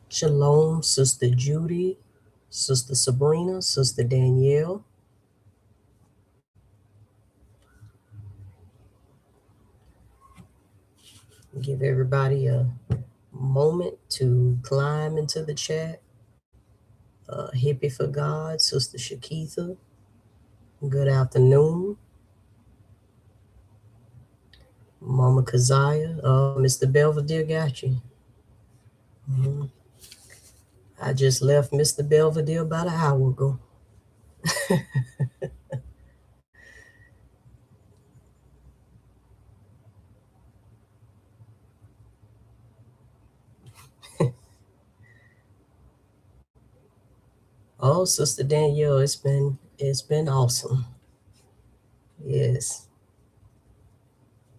Shalom, Sister Judy, Sister Sabrina, Sister Danielle. Give everybody a moment to climb into the chat. Hippie for God, Sister Shakitha. Good afternoon. Mama Keziah. Mr. Belvedere got you. I just left Mr. Belvedere about an hour ago. Oh, Sister Danielle, it's been awesome. Yes.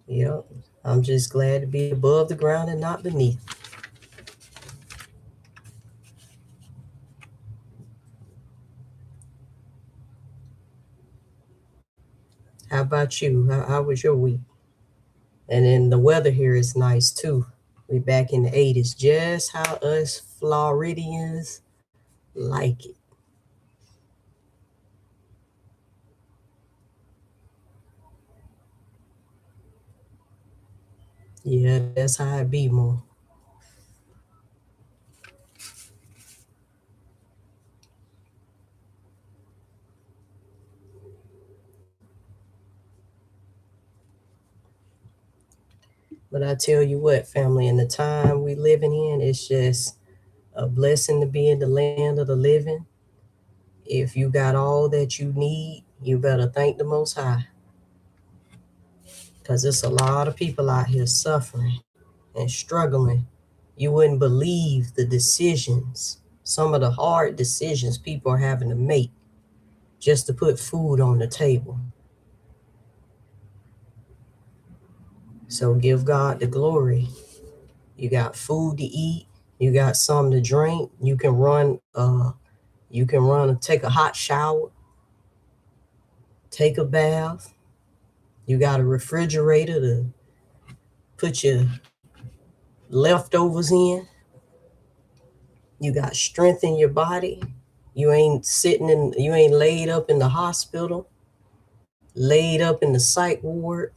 Yep. I'm just glad to be above the ground and not beneath. How about you? How was your week? And then the weather here is nice too. We back in the 80s, just how us Floridians like it. Yeah, that's how it be more. But I tell you what, family, in the time we living in, it's just a blessing to be in the land of the living. If you got all that you need, you better thank the Most High. Because there's a lot of people out here suffering and struggling. You wouldn't believe the decisions, some of the hard decisions people are having to make just to put food on the table. So give God the glory. You got food to eat, you got something to drink, you can run and take a hot shower, take a bath. You got a refrigerator to put your leftovers in. You got strength in your body. You ain't laid up in the hospital, laid up in the psych ward.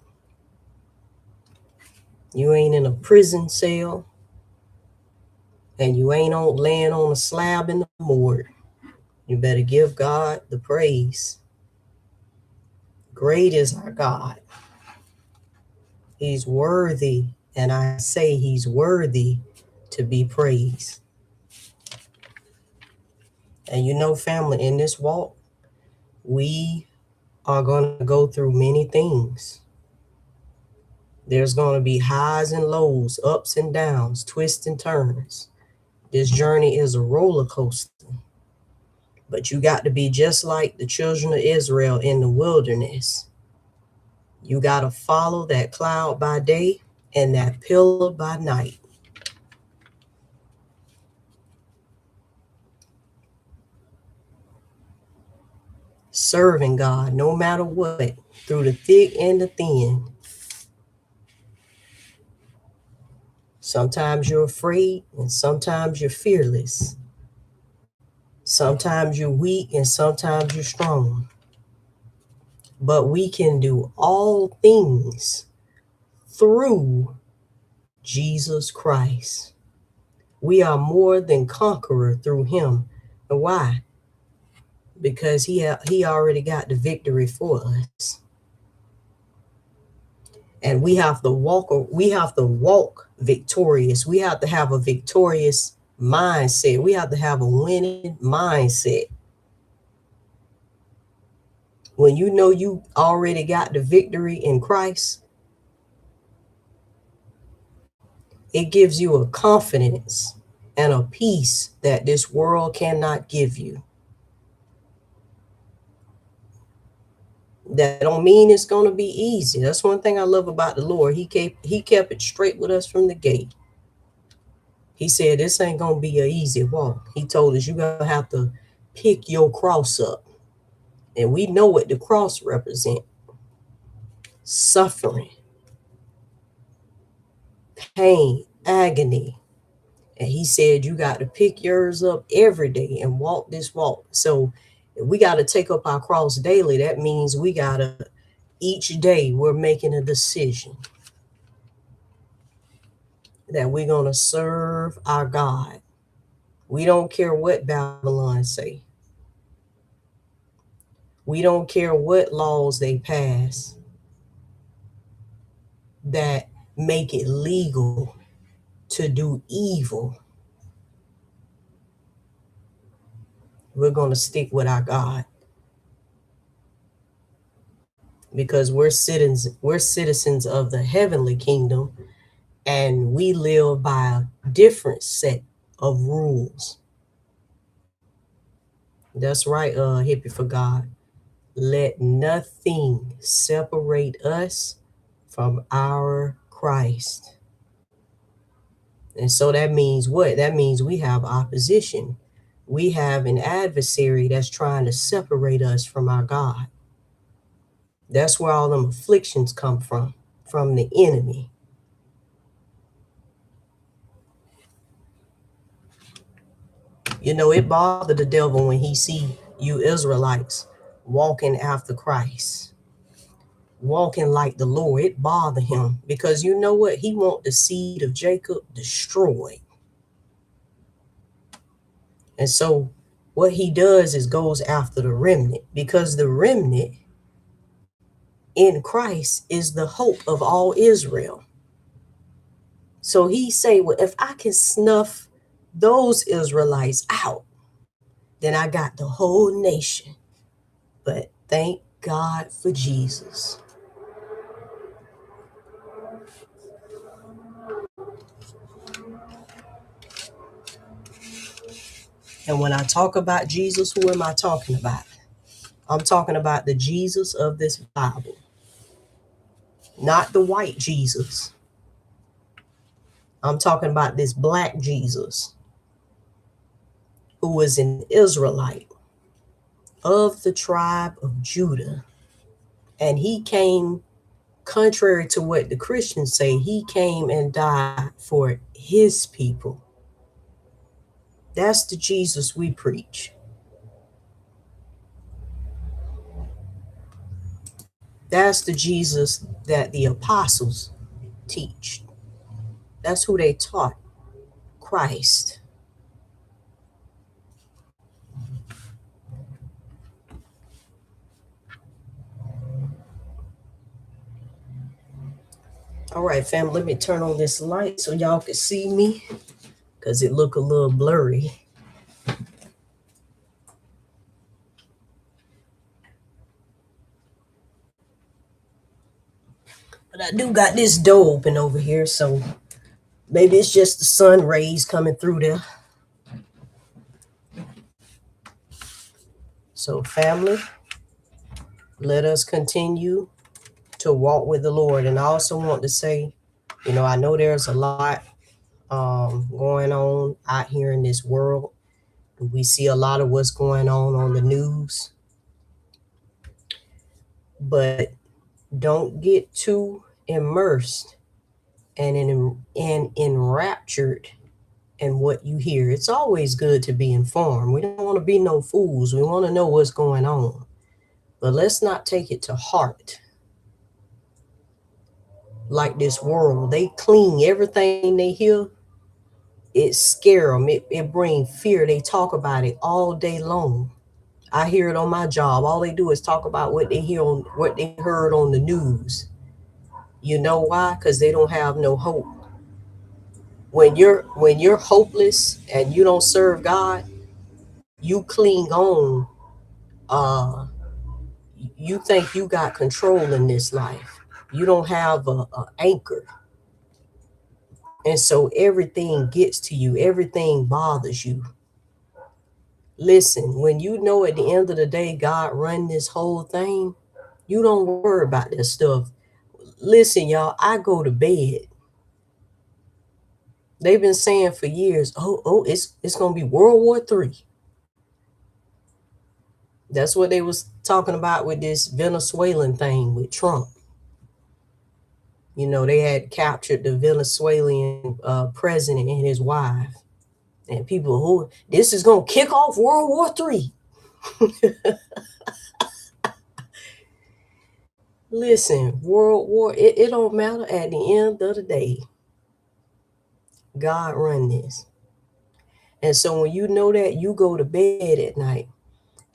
You ain't in a prison cell, and you ain't laying on a slab in the morgue. You better give God the praise. Great is our God. He's worthy, and I say he's worthy to be praised. And you know, family, in this walk, we are going to go through many things. There's going to be highs and lows, ups and downs, twists and turns. This journey is a roller coaster. But you got to be just like the children of Israel in the wilderness. You got to follow that cloud by day and that pillar by night. Serving God no matter what, through the thick and the thin. Sometimes you're afraid and sometimes you're fearless. Sometimes you're weak and sometimes you're strong. But we can do all things through Jesus Christ. We are more than conqueror through him. And why? Because he already got the victory for us. And we have to walk victorious. We have to have a victorious mindset. We have to have a winning mindset. When you know you already got the victory in Christ, It gives you a confidence and a peace that this world cannot give you. That don't mean it's going to be easy. That's one thing I love about the Lord. He kept it straight with us from the gate. He said this ain't going to be an easy walk. He told us you're going to have to pick your cross up. And we know what the cross represents: suffering, pain, agony. And he said you got to pick yours up every day and walk this walk. So if we got to take up our cross daily, that means we got to, each day we're making a decision that we're going to serve our God. We don't care what Babylon say. We don't care what laws they pass that make it legal to do evil. We're going to stick with our God because we're citizens of the heavenly kingdom, and we live by a different set of rules. That's right, hippie for God. Let nothing separate us from our Christ. And so that means what? That means we have opposition. We have an adversary that's trying to separate us from our God. That's where all them afflictions come from the enemy. You know, it bothered the devil when he see you Israelites walking after Christ, walking like the Lord. It bothered him because you know what? He want the seed of Jacob destroyed. And so what he does is goes after the remnant, because the remnant in Christ is the hope of all Israel. So he say, well, if I can snuff those Israelites out, then I got the whole nation. But thank God for Jesus. And when I talk about Jesus, who am I talking about? I'm talking about the Jesus of this Bible, not the white Jesus. I'm talking about this black Jesus who was an Israelite of the tribe of Judah. And he came, contrary to what the Christians say, he came and died for his people. That's the Jesus we preach. That's the Jesus that the apostles teach. That's who they taught, Christ. All right, fam, let me turn on this light so y'all can see me, because it look a little blurry. But I do got this door open over here, so maybe it's just the sun rays coming through there. So family, let us continue to walk with the Lord. And I also want to say, you know, I know there's a lot going on out here in this world. We see a lot of what's going on the news. But don't get too immersed and enraptured in what you hear. It's always good to be informed. We don't want to be no fools. We want to know what's going on. But let's not take it to heart. Like this world, they cling everything they hear. It scare them. It bring fear. They talk about it all day long. I hear it on my job. All they do is talk about what they heard on the news. You know why? Because they don't have no hope. When you're hopeless and you don't serve God, you cling on. You think you got control in this life. You don't have a anchor. And so everything gets to you, everything bothers you. Listen, when you know at the end of the day, God run this whole thing, you don't worry about that stuff. Listen, y'all, I go to bed. They've been saying for years, it's gonna be World War III. That's what they was talking about with this Venezuelan thing with Trump. You know, they had captured the Venezuelan president and his wife, and people who this is gonna kick off World War III. Listen, World War, it don't matter. At the end of the day, God run this. And so when you know that, you go to bed at night.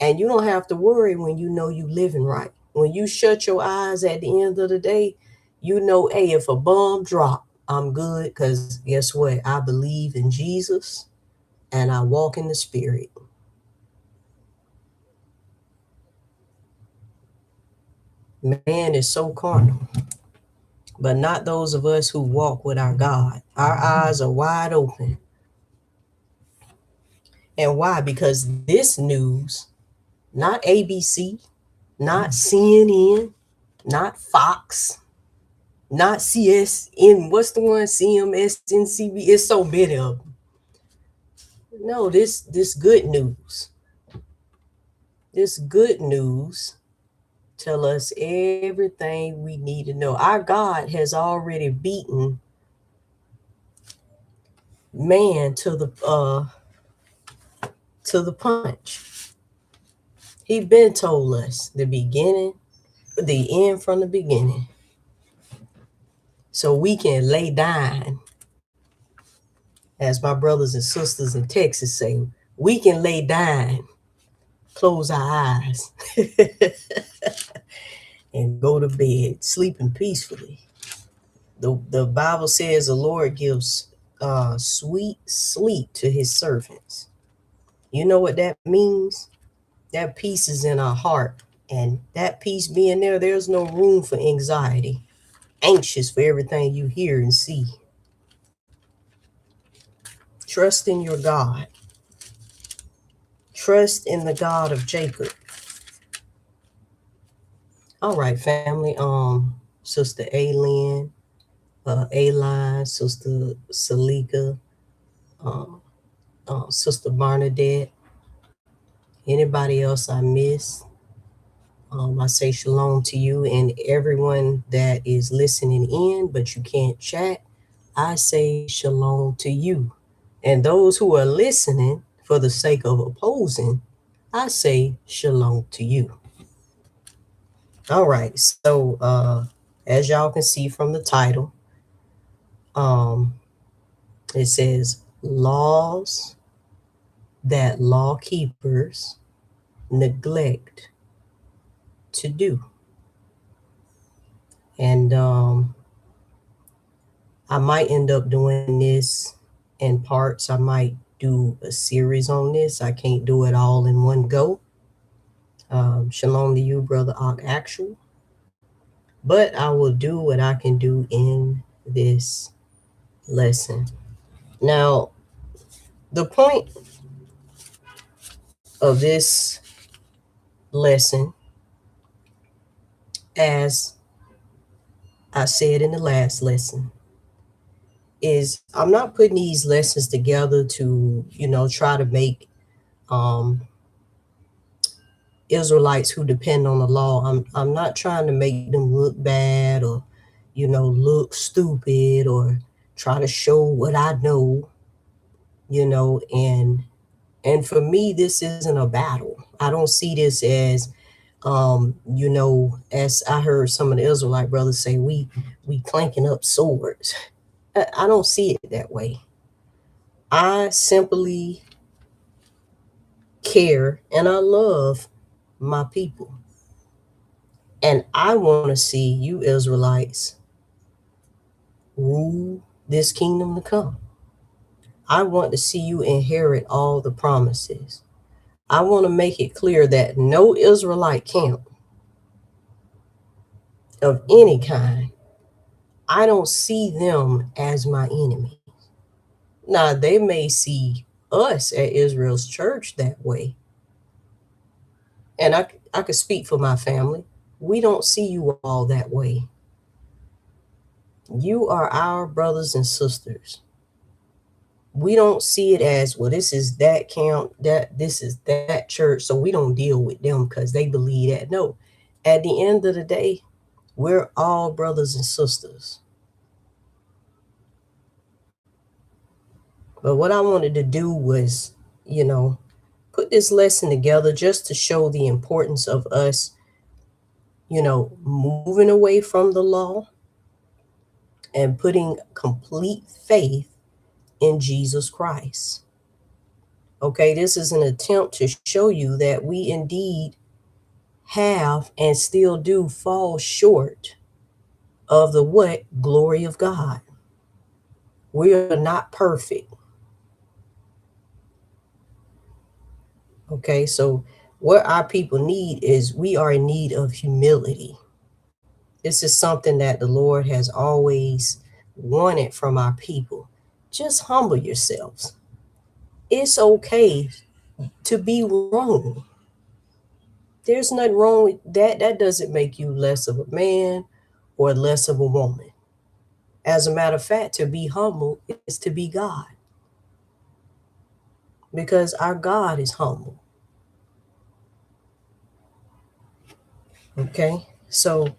And you don't have to worry when you know you living right. When you shut your eyes at the end of the day, you know, hey, if a bomb drop, I'm good. Because guess what? I believe in Jesus and I walk in the spirit. Man is so carnal, but not those of us who walk with our God. Our eyes are wide open. And why? Because this news, not ABC, not CNN, not Fox, not CSN, what's the one? CMS, NCB. It's so many of them. No, this good news. This good news tell us everything we need to know. Our God has already beaten man to the punch. He been told us the beginning, the end from the beginning. So we can lay down, as my brothers and sisters in Texas say, we can lay down, close our eyes, and go to bed, sleeping peacefully. The Bible says the Lord gives sweet sleep to his servants. You know what that means? That peace is in our heart. And that peace being there, there's no room for anxiety, anxious for everything you hear and see. Trust in your God. Trust in the God of Jacob. All right, family. Sister Aline, Sister Salika, Sister Barnadette, anybody else I miss. I say shalom to you and everyone that is listening in, but you can't chat. I say shalom to you. And those who are listening for the sake of opposing, I say shalom to you. All right. So as y'all can see from the title, it says laws that lawkeepers neglect to do. And I might end up doing this in parts. I might do a series on this. I can't do it all in one go. Shalom to you, Brother Actual. But I will do what I can do in this lesson. Now, the point of this lesson, as I said in the last lesson, is I'm not putting these lessons together to, try to make Israelites who depend on the law. I'm not trying to make them look bad or, look stupid or try to show what I know, and for me, this isn't a battle. I don't see this as, as I heard some of the Israelite brothers say, we clanking up swords. I don't see it that way. I simply care and I love my people. And I want to see you Israelites rule this kingdom to come. I want to see you inherit all the promises. I want to make it clear that no Israelite camp of any kind, I don't see them as my enemy. Now, they may see us at Israel's church that way. And I could speak for my family. We don't see you all that way. You are our brothers and sisters. We don't see it as, well, this is that camp, that this is that church, so we don't deal with them because they believe that. No, at the end of the day, we're all brothers and sisters. But what I wanted to do was, put this lesson together just to show the importance of us, moving away from the law and putting complete faith in Jesus Christ. Okay, this is an attempt to show you that we indeed have and still do fall short of the what? Glory of God. We are not perfect. Okay, so what our people need is, we are in need of humility. This is something that the Lord has always wanted from our people. Just humble yourselves. It's okay to be wrong. There's nothing wrong with that. That doesn't make you less of a man or less of a woman. As a matter of fact, to be humble is to be God, because our God is humble. Okay? So,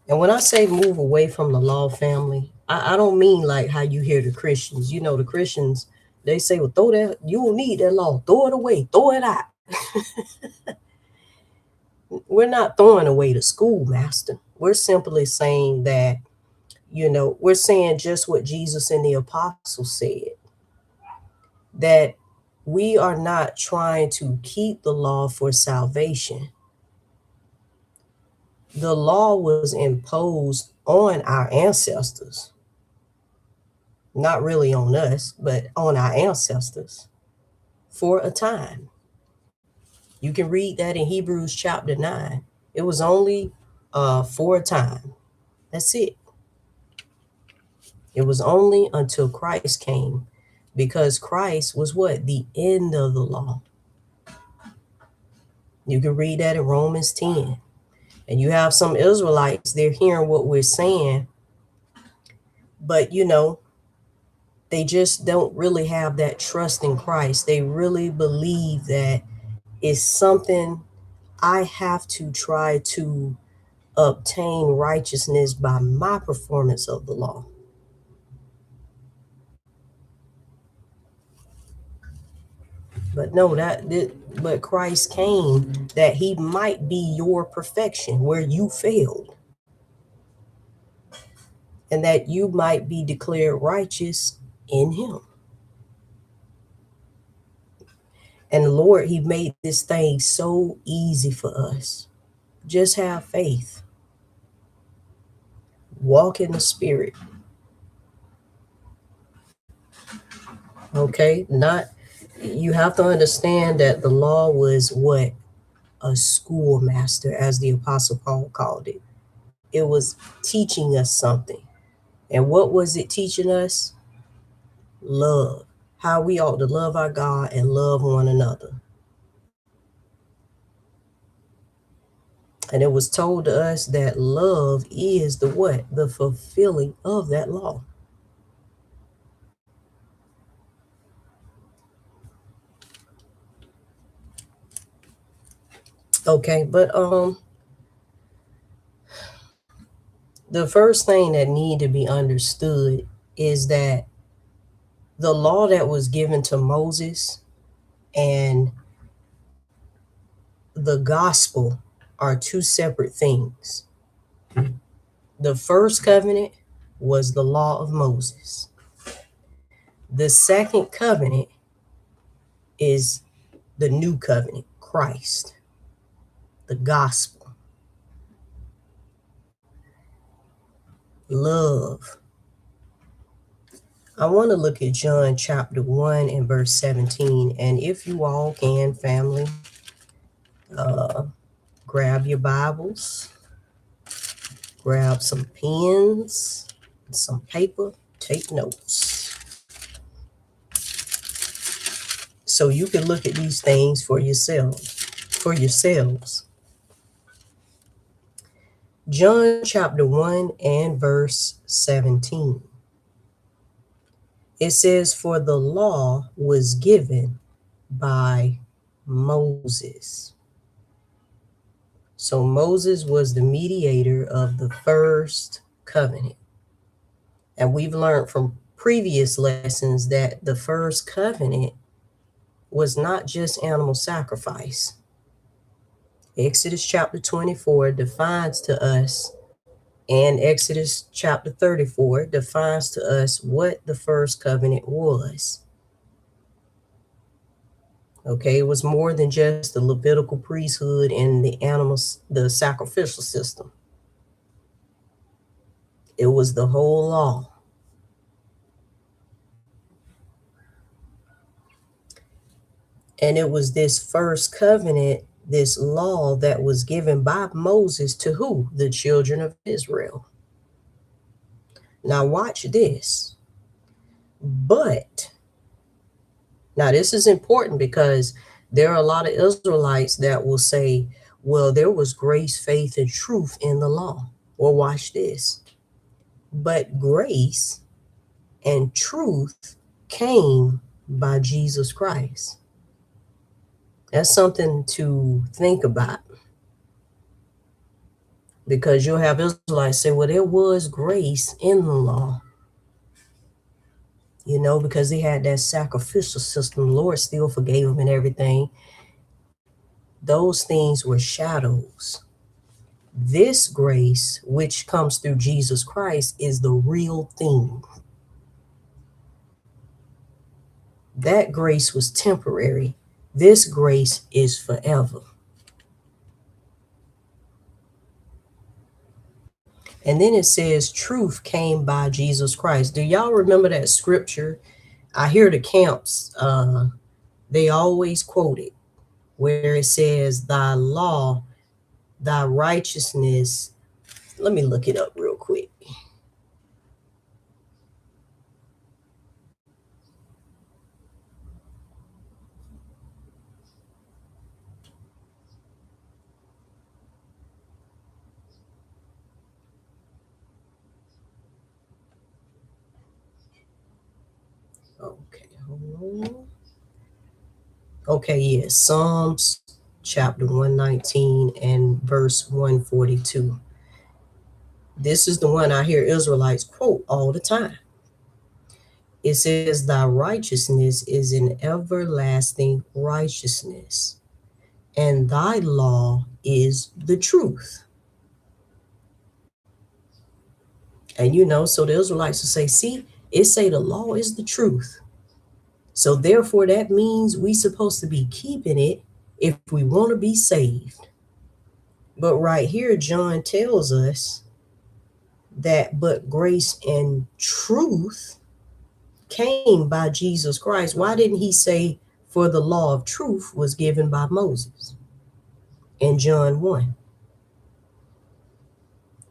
and when I say move away from the law, family, I don't mean like how you hear the Christians. The Christians, they say, well, throw that, you don't need that law. Throw it away. Throw it out. We're not throwing away the schoolmaster. We're simply saying that, we're saying just what Jesus and the apostles said, that we are not trying to keep the law for salvation. The law was imposed on our ancestors, not really on us, but on our ancestors for a time. You can read that in Hebrews chapter 9. It was only for a time. That's it. It was only until Christ came, because Christ was what? The end of the law. You can read that in Romans 10. And you have some Israelites, they're hearing what we're saying, but they just don't really have that trust in Christ. They really believe that it's something I have to try to obtain righteousness by my performance of the law. But no, but Christ came that he might be your perfection where you failed, and that you might be declared righteous in him. And the Lord, he made this thing so easy for us. Just have faith. Walk in the Spirit. Okay? You have to understand that the law was what? A schoolmaster, as the Apostle Paul called it. It was teaching us something. And what was it teaching us? Love. How we ought to love our God and love one another. And it was told to us that love is the what? The fulfilling of that law. Okay, but the first thing that need to be understood is that the law that was given to Moses and the gospel are two separate things. The first covenant was the law of Moses. The second covenant is the new covenant, Christ, the gospel, love. I want to look at John chapter 1 and verse 17. And if you all can, family, grab your Bibles, grab some pens, some paper, take notes. So you can look at these things for yourselves. John chapter 1 and verse 17. It says, "For the law was given by Moses." So Moses was the mediator of the first covenant. And we've learned from previous lessons that the first covenant was not just animal sacrifice. Exodus chapter 24 defines to us, and Exodus chapter 34 defines to us what the first covenant was. Okay, it was more than just the Levitical priesthood and the animals, the sacrificial system. It was the whole law. And it was this first covenant, this law that was given by Moses to who? The children of Israel. Now watch this. But, now this is important because there are a lot of Israelites that will say, well, there was grace, faith, and truth in the law. Well, watch this. But grace and truth came by Jesus Christ. That's something to think about. Because you'll have Israelites say, well, there was grace in the law. You know, because they had that sacrificial system. The Lord still forgave them and everything. Those things were shadows. This grace, which comes through Jesus Christ, is the real thing. That grace was temporary. This grace is forever. And then it says truth came by Jesus Christ. Do y'all remember that scripture? I hear the camps, they always quote it, where it says, thy law, thy righteousness. Let me look it up real quick. Okay, hold on. Okay, yes, Psalms chapter 119 and verse 142. This is the one I hear Israelites quote all the time. It says, thy righteousness is an everlasting righteousness, and thy law is the truth. And you know, so the Israelites will say, see, it say the law is the truth. So therefore, that means we supposed to be keeping it if we want to be saved. But right here, John tells us that but grace and truth came by Jesus Christ. Why didn't he say, for the law of truth was given by Moses in John 1?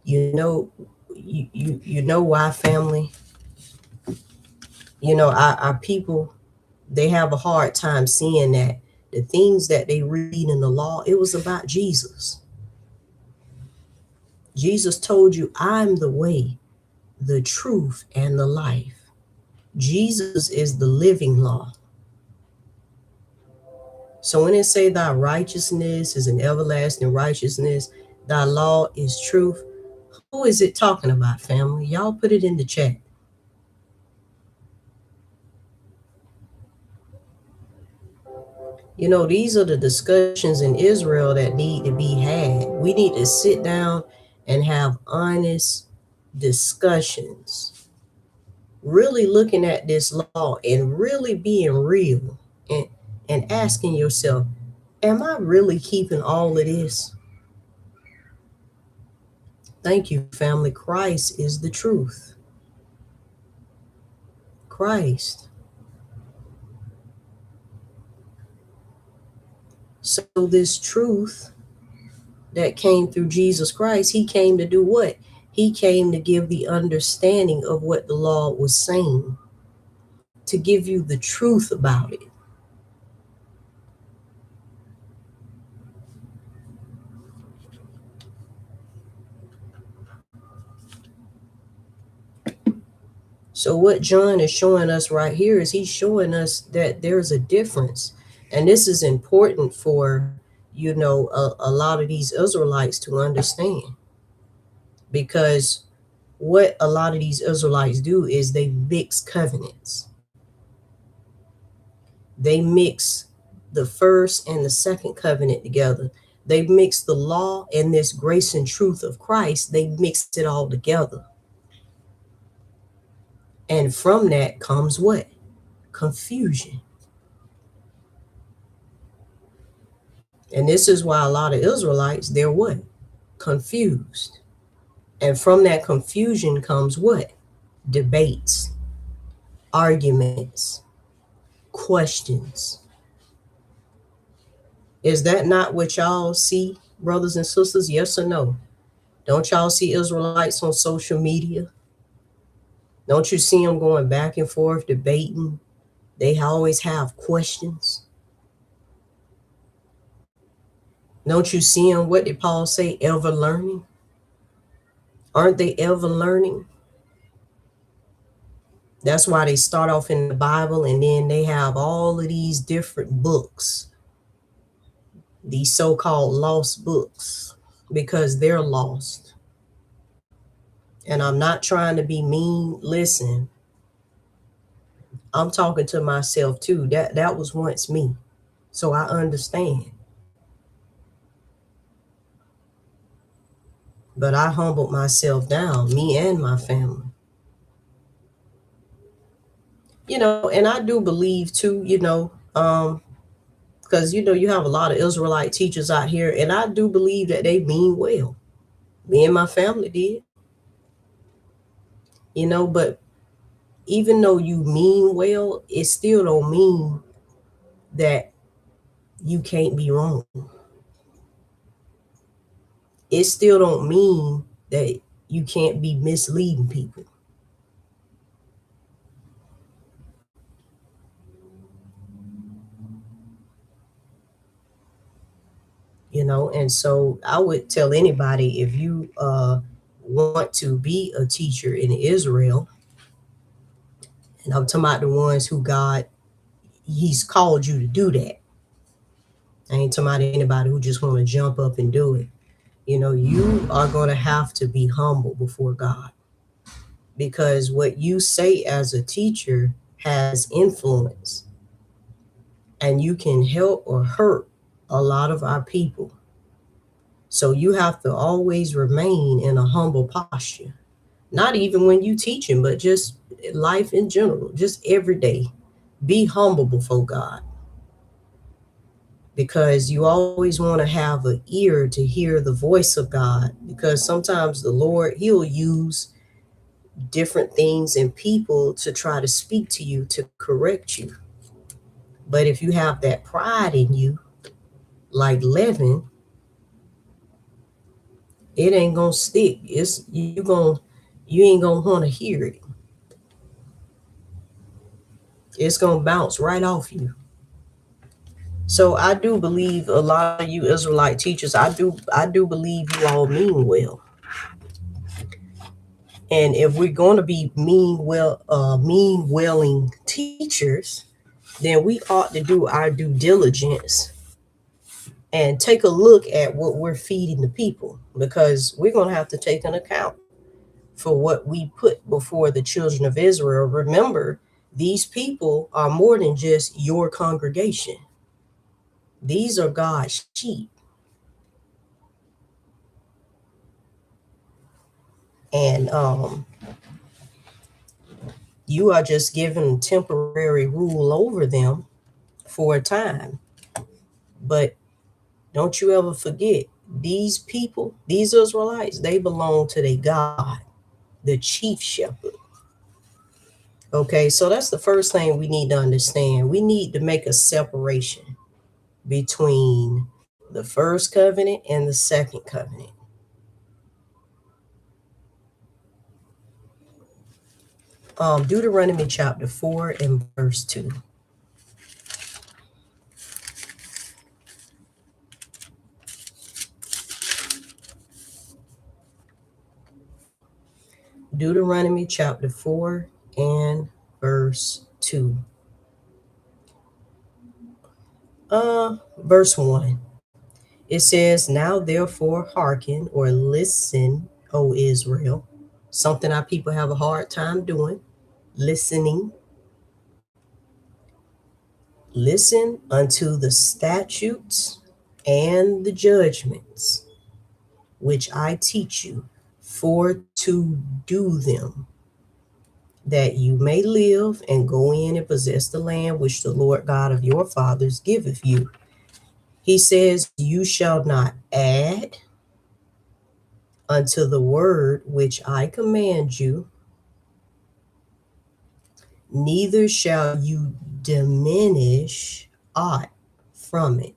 You know, you know why, family? You know, our people, they have a hard time seeing that the things that they read in the law, it was about Jesus. Jesus told you, I'm the way, the truth, and the life. Jesus is the living law. So when it say thy righteousness is an everlasting righteousness, thy law is truth, who is it talking about, family? Y'all put it in the chat. You know, these are the discussions in Israel that need to be had. We need to sit down and have honest discussions, really looking at this law and really being real and asking yourself, am I really keeping all of this? Thank you, family. Christ is the truth. Christ. So this truth that came through Jesus Christ, he came to do what? He came to give the understanding of what the law was saying, to give you the truth about it. So what John is showing us right here is he's showing us that there's a difference. And this is important for, a lot of these Israelites to understand, because what a lot of these Israelites do is they mix covenants. They mix the first and the second covenant together. They mix the law and this grace and truth of Christ. They mixed it all together. And from that comes what? Confusion. And this is why a lot of Israelites, they're what? Confused. And from that confusion comes what? Debates, arguments, questions. Is that not what y'all see, brothers and sisters? Yes or no? Don't y'all see Israelites on social media? Don't you see them going back and forth debating? They always have questions. Don't you see them, what did Paul say, ever learning? Aren't they ever learning? That's why they start off in the Bible and then they have all of these different books, these so-called lost books, because they're lost. And I'm not trying to be mean. Listen, I'm talking to myself too. That was once me. So I understand. But I humbled myself down, me and my family. And I do believe too, because you have a lot of Israelite teachers out here, and I do believe that they mean well. Me and my family did. But even though you mean well, it still don't mean that you can't be wrong. It still don't mean that you can't be misleading people. And so I would tell anybody, if you want to be a teacher in Israel, and I'm talking about the ones who God, he's called you to do that. I ain't talking about anybody who just want to jump up and do it. You are going to have to be humble before God, because what you say as a teacher has influence, and you can help or hurt a lot of our people. So you have to always remain in a humble posture, not even when you teaching, but just life in general, just every day. Be humble before God, because you always want to have an ear to hear the voice of God, because sometimes the Lord, he'll use different things and people to try to speak to you, to correct you. But if you have that pride in you, like leaven, it ain't gonna stick. You ain't gonna want to hear it. It's gonna bounce right off you. So I do believe a lot of you Israelite teachers, I do believe you all mean well. And if we're going to be mean welling teachers, then we ought to do our due diligence and take a look at what we're feeding the people, because we're going to have to take an account for what we put before the children of Israel. Remember, these people are more than just your congregation. These are God's sheep. And you are just given temporary rule over them for a time. But don't you ever forget, these people, these Israelites, they belong to their God, the chief shepherd. Okay, so that's the first thing we need to understand. We need to make a separation between the first covenant and the second covenant. Deuteronomy chapter 4 and verse 2. Deuteronomy chapter 4 and verse 2. Verse 1. It says, "Now therefore hearken," or listen, O Israel. Something our people have a hard time doing, listening. "Listen unto the statutes and the judgments which I teach you, for to do them, that you may live and go in and possess the land which the Lord God of your fathers giveth you." He says, "You shall not add unto the word which I command you, neither shall you diminish aught from it."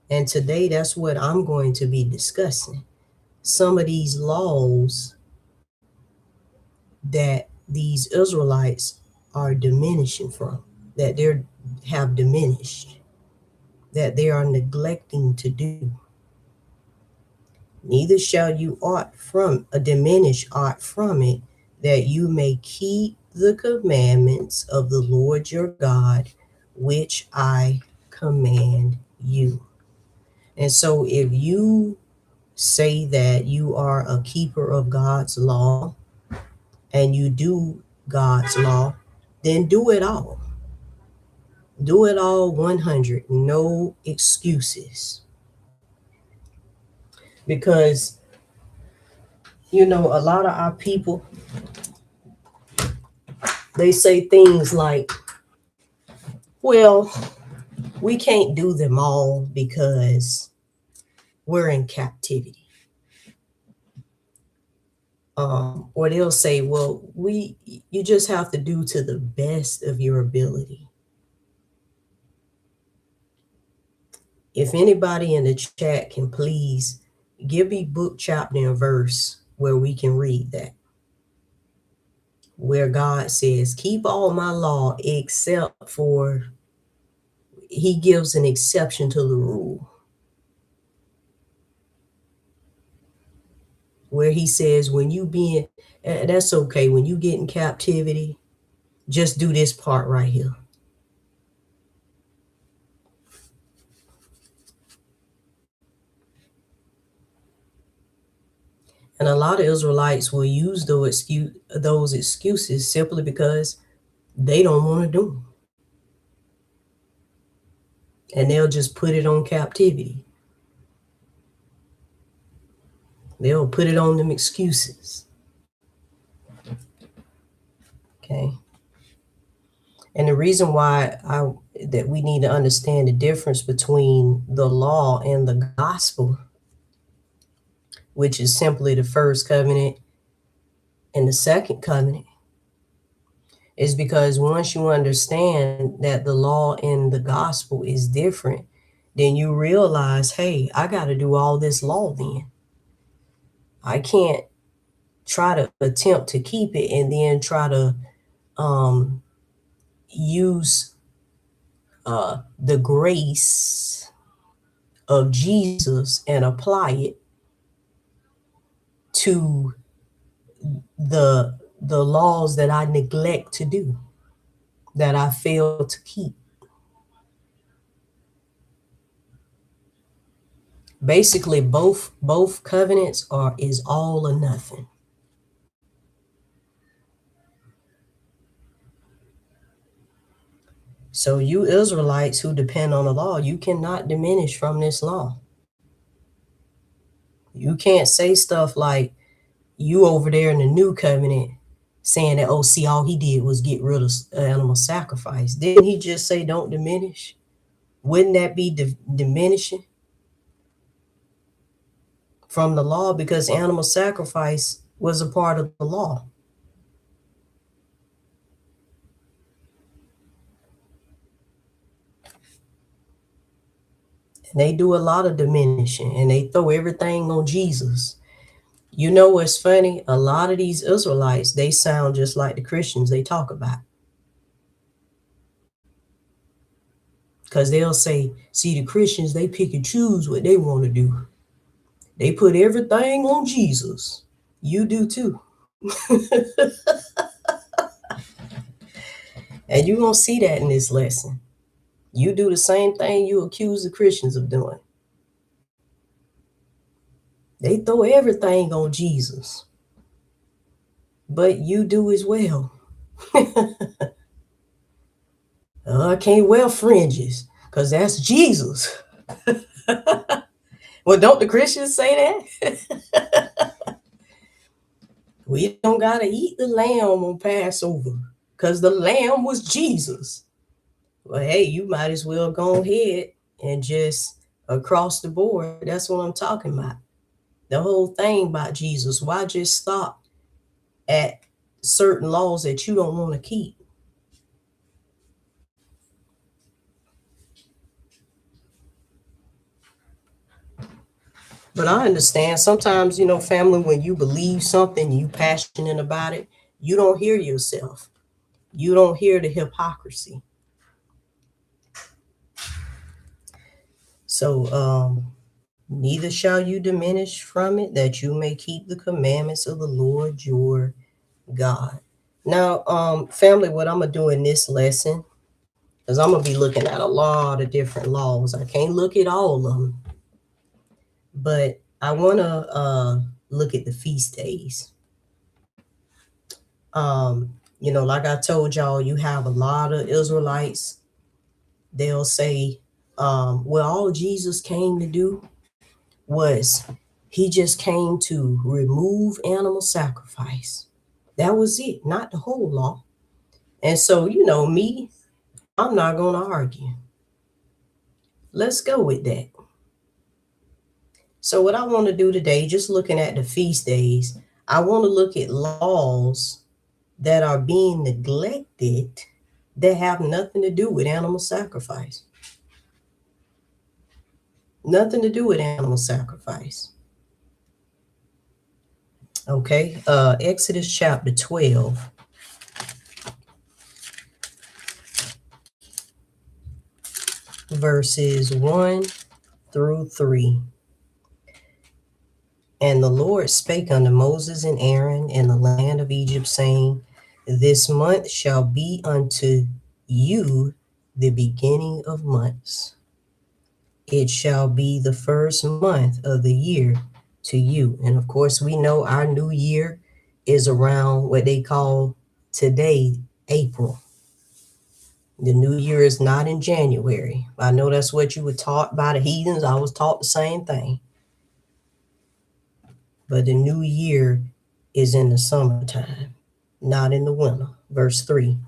And today, that's what I'm going to be discussing. Some of these laws that these Israelites are diminishing from, that they have diminished, that they are neglecting to do. Neither shall you diminish aught from it, that you may keep the commandments of the Lord your God, which I command you. And so if you say that you are a keeper of God's law and you do God's law, then do it all. Do it all 100, no excuses. Because, a lot of our people, they say things like, well, we can't do them all because we're in captivity. Or they'll say, well, you just have to do to the best of your ability. If anybody in the chat can please give me book, chapter, and verse where we can read that, where God says, keep all my law except for, he gives an exception to the rule, where he says, when you being, that's okay, when you get in captivity, just do this part right here. And a lot of Israelites will use those excuses simply because they don't want to do them. And they'll just put it on captivity. They'll put it on them excuses. Okay. And the reason why that we need to understand the difference between the law and the gospel, which is simply the first covenant and the second covenant, is because once you understand that the law and the gospel is different, then you realize, hey, I got to do all this law then. I can't try to attempt to keep it and then try to use the grace of Jesus and apply it to the laws that I neglect to do, that I fail to keep. Basically, both covenants is all or nothing. So you Israelites who depend on the law, you cannot diminish from this law. You can't say stuff like, you over there in the new covenant saying that, oh, see, all he did was get rid of animal sacrifice. Didn't he just say don't diminish? Wouldn't that be diminishing from the law, because animal sacrifice was a part of the law? And they do a lot of diminishing and they throw everything on Jesus. You know what's funny? A lot of these Israelites, they sound just like the Christians they talk about. Because they'll say, see, the Christians, they pick and choose what they want to do. They put everything on Jesus. You do too. And you're going to see that in this lesson. You do the same thing you accuse the Christians of doing. They throw everything on Jesus, but you do as well. I can't wear fringes because that's Jesus. Well, don't the Christians say that? We don't got to eat the lamb on Passover because the lamb was Jesus. Well, hey, you might as well go ahead and just across the board. That's what I'm talking about. The whole thing about Jesus. Why just stop at certain laws that you don't want to keep? But I understand sometimes, family, when you believe something, you passionate about it, you don't hear yourself. You don't hear the hypocrisy. So, neither shall you diminish from it, that you may keep the commandments of the Lord your God. Now, family, what I'm gonna do in this lesson is I'm gonna be looking at a lot of different laws. I can't look at all of them, but I want to look at the feast days. Like I told y'all, you have a lot of Israelites. They'll say, well, all Jesus came to do was he just came to remove animal sacrifice. That was it, not the whole law. And so, me, I'm not going to argue. Let's go with that. So, what I want to do today, just looking at the feast days, I want to look at laws that are being neglected that have nothing to do with animal sacrifice. Nothing to do with animal sacrifice. Okay, Exodus chapter 12. Verses 1 through 3. And the Lord spake unto Moses and Aaron in the land of Egypt, saying, This month shall be unto you the beginning of months. It shall be the first month of the year to you. And of course, we know our new year is around what they call today, April. The new year is not in January. I know that's what you were taught by the heathens. I was taught the same thing. But the new year is in the summertime, not in the winter. Verse 3.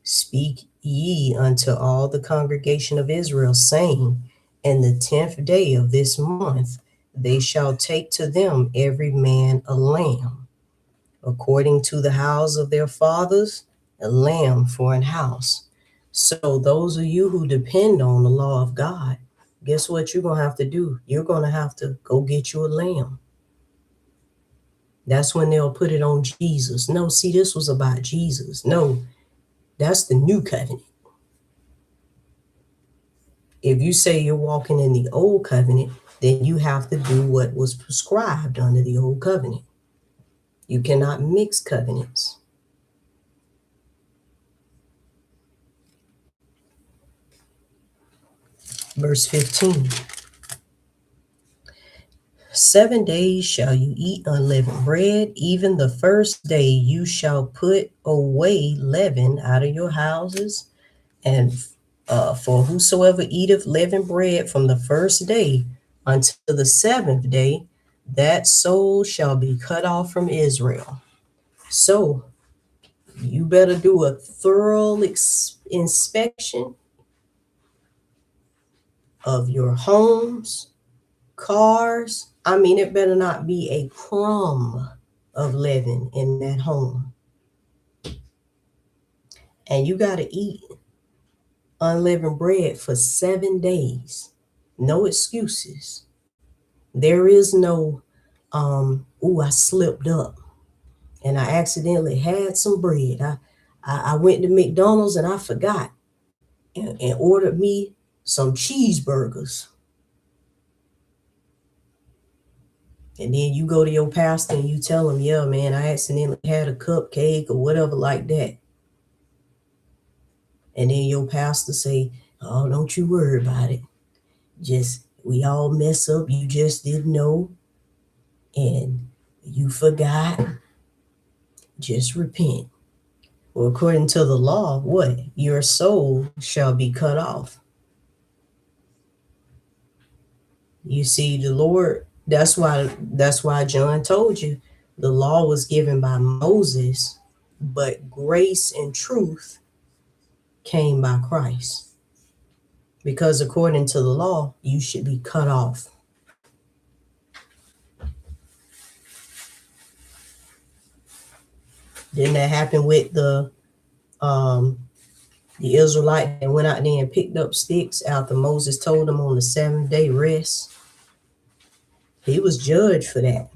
Speak ye unto all the congregation of Israel, saying, In the 10th day of this month they shall take to them every man a lamb, according to the house of their fathers, a lamb for an house. So those of you who depend on the law of God, guess what you're going to have to do? You're going to have to go get you a lamb. That's when they'll put it on Jesus. No, see, this was about Jesus. No, that's the new covenant. If you say you're walking in the old covenant, then you have to do what was prescribed under the old covenant. You cannot mix covenants. Verse 15. 7 days shall you eat unleavened bread. Even the first day you shall put away leaven out of your houses. And for whosoever eateth leavened bread from the first day until the 7th day, that soul shall be cut off from Israel. So you better do a thorough inspection of your homes, cars. I mean, it better not be a crumb of leaven in that home. And you got to eat unleavened bread for 7 days. No excuses. There is no, I slipped up and I accidentally had some bread. I went to McDonald's and I forgot and ordered me some cheeseburgers. And then you go to your pastor and you tell him, yeah, man, I accidentally had a cupcake or whatever like that. And then your pastor say, oh, don't you worry about it. Just, we all mess up. You just didn't know. And you forgot. Just repent. Well, according to the law, what? Your soul shall be cut off. You see, the Lord, that's why John told you the law was given by Moses, but grace and truth came by Christ. Because according to the law, you should be cut off. Didn't that happen with the Israelite that went out there and picked up sticks after Moses told them on the 7th day rest? He was judged for that.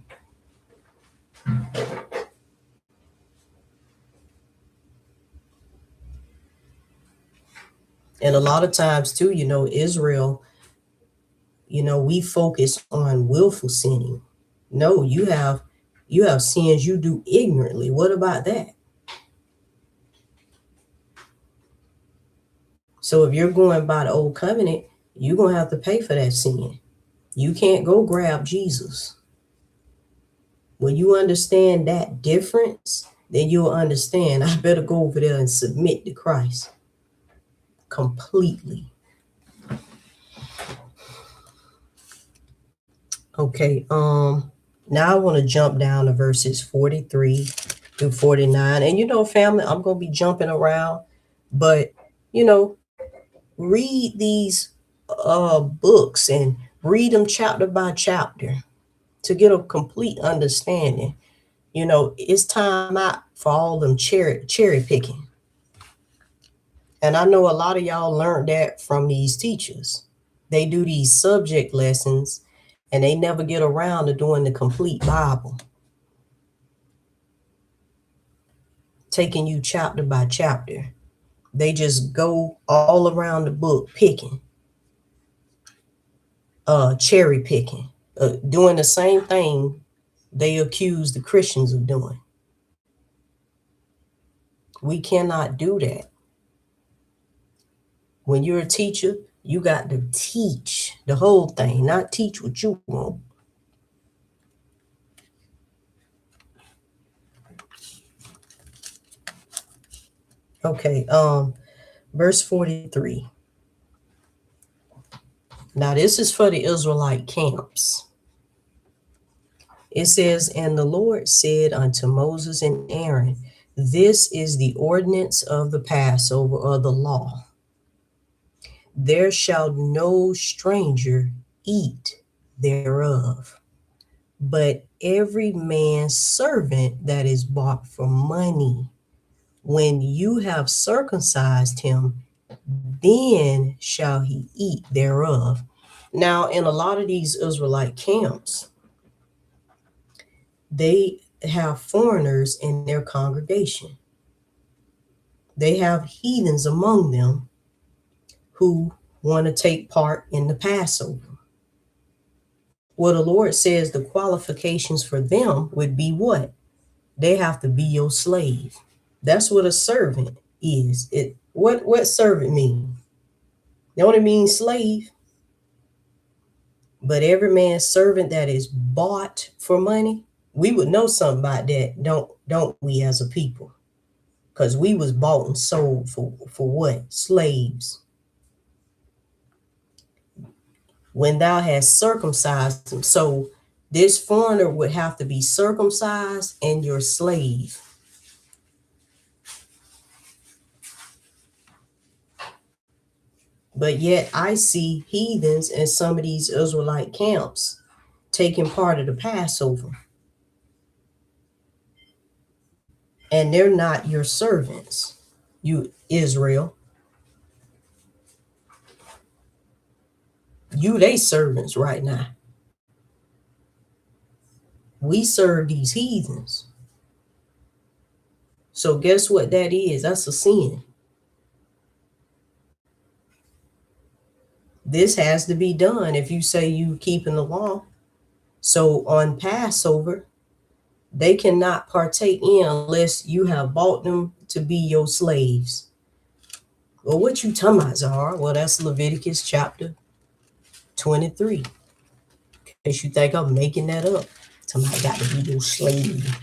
And a lot of times too, Israel, we focus on willful sinning. No, you have sins you do ignorantly. What about that? So if you're going by the old covenant, you're going to have to pay for that sin. You can't go grab Jesus. When you understand that difference, then you'll understand I better go over there and submit to Christ completely. Okay, now I want to jump down to verses 43 through 49. And family, I'm going to be jumping around, but read these books and read them chapter by chapter to get a complete understanding. It's time out for all them cherry picking. And I know a lot of y'all learned that from these teachers. They do these subject lessons and they never get around to doing the complete Bible. Taking you chapter by chapter. They just go all around the book picking, cherry picking, doing the same thing they accuse the Christians of doing. We cannot do that. When you're a teacher, you got to teach the whole thing, not teach what you want. Okay, verse 43. Now this is for the Israelite camps. It says, and the Lord said unto Moses and Aaron, this is the ordinance of the Passover or the law. There shall no stranger eat thereof, but every man's servant that is bought for money, when you have circumcised him, then shall he eat thereof. Now, in a lot of these Israelite camps, they have foreigners in their congregation. They have heathens among them who want to take part in the Passover. Well, the Lord says the qualifications for them would be what? They have to be your slave. That's what a servant is. What servant mean? It only means slave. But every man's servant that is bought for money, we would know something about that, don't we, as a people? Because we was bought and sold for what? Slaves. When thou hast circumcised them. So this foreigner would have to be circumcised and your slave. But yet I see heathens in some of these Israelite camps taking part of the Passover. And they're not your servants, you Israel. You they servants right now. We serve these heathens. So guess what that is? That's a sin. This has to be done if you say you keeping the law. So on Passover, they cannot partake in unless you have bought them to be your slaves. Well, what you talking about, Zahara? Well, that's Leviticus chapter 23. In case you think I'm making that up. Somebody got to be your slave.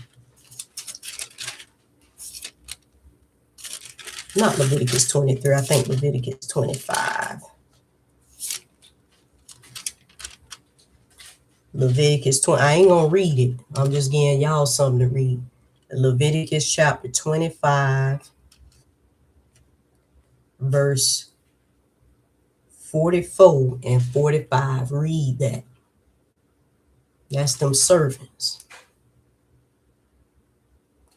Not Leviticus 23. I think Leviticus 25. Leviticus 20. I ain't going to read it. I'm just giving y'all something to read. Leviticus chapter 25, verse 44 and 45. Read that. That's them servants.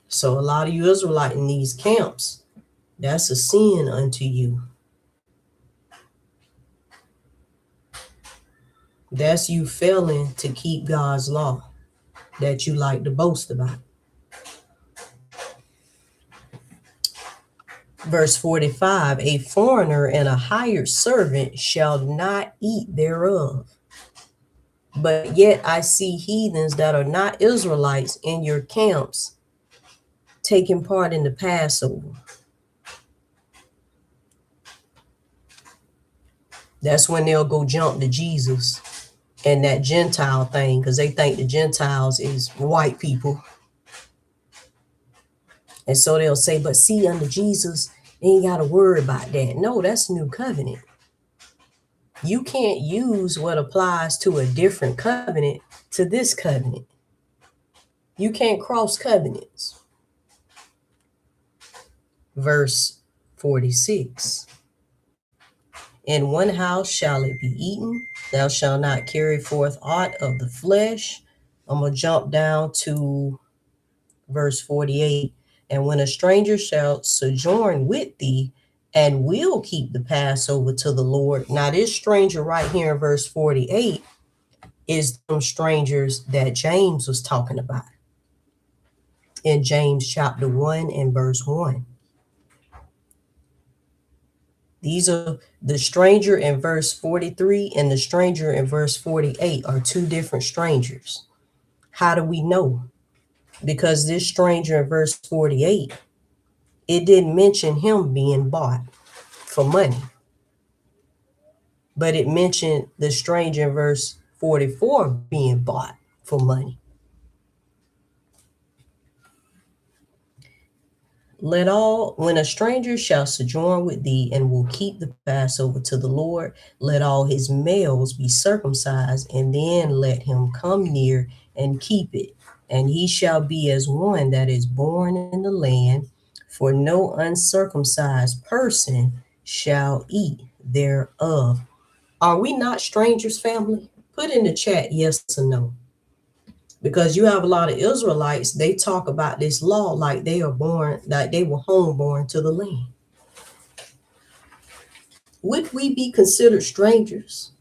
So a lot of you Israelites in these camps, that's a sin unto you. That's you failing to keep God's law that you like to boast about. Verse 45, a foreigner and a hired servant shall not eat thereof. But yet I see heathens that are not Israelites in your camps taking part in the Passover. That's when they'll go jump to Jesus and that Gentile thing, because they think the Gentiles is white people. And so they'll say, but see, under Jesus, they ain't got to worry about that. No, that's new covenant. You can't use what applies to a different covenant to this covenant. You can't cross covenants. Verse 46. In one house shall it be eaten. Thou shalt not carry forth aught of the flesh. I'm going to jump down to verse 48. And when a stranger shall sojourn with thee and will keep the Passover to the Lord. Now this stranger right here in verse 48 is them strangers that James was talking about in James chapter 1 and verse 1. These are the stranger in verse 43 and the stranger in verse 48 are two different strangers. How do we know? Because this stranger in verse 48, it didn't mention him being bought for money, but it mentioned the stranger in verse 44 being bought for money. When a stranger shall sojourn with thee and will keep the Passover to the Lord, let all his males be circumcised, and then let him come near and keep it. And he shall be as one that is born in the land, for no uncircumcised person shall eat thereof. Are we not strangers, family? Put in the chat yes or no. Because you have a lot of Israelites, they talk about this law like they are born, like they were homeborn to the land. Would we be considered strangers?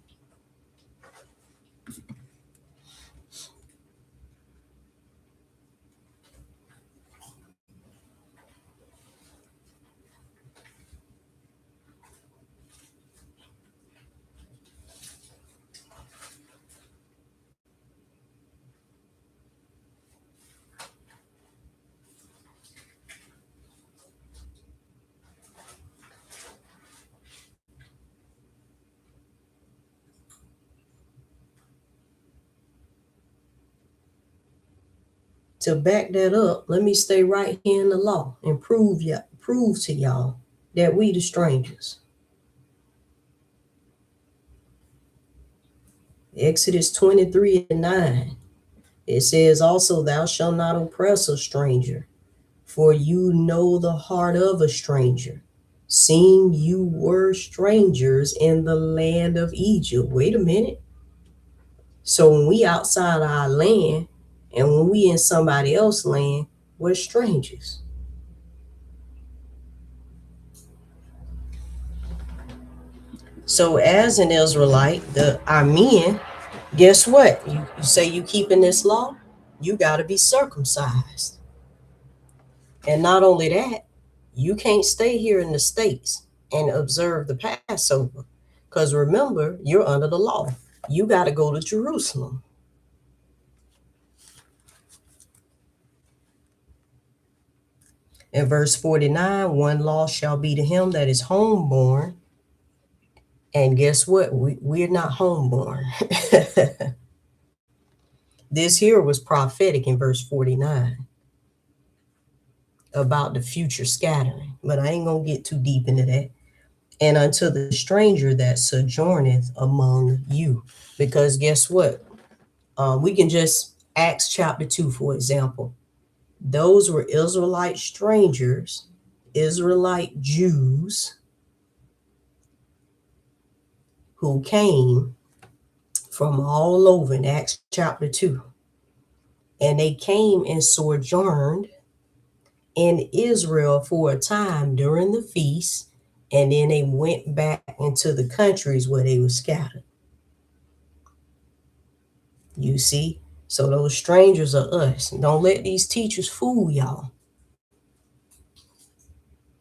To back that up, let me stay right here in the law and prove to y'all that we the strangers. Exodus 23 and 9. It says also, thou shalt not oppress a stranger, for you know the heart of a stranger, seeing you were strangers in the land of Egypt. Wait a minute. So when we outside our land and when we in somebody else's land, we're strangers. So as an Israelite, our men, guess what? You say you keeping this law, you got to be circumcised. And not only that, you can't stay here in the States and observe the Passover. Because remember, you're under the law. You got to go to Jerusalem. In verse 49, one law shall be to him that is homeborn. And guess what? We're not homeborn. This here was prophetic in verse 49 about the future scattering, but I ain't going to get too deep into that. And unto the stranger that sojourneth among you. Because guess what? We can just Acts chapter 2, for example. Those were Israelite strangers, Israelite Jews who came from all over in Acts chapter 2. And they came and sojourned in Israel for a time during the feast, and then they went back into the countries where they were scattered. You see? So those strangers are us. Don't let these teachers fool y'all.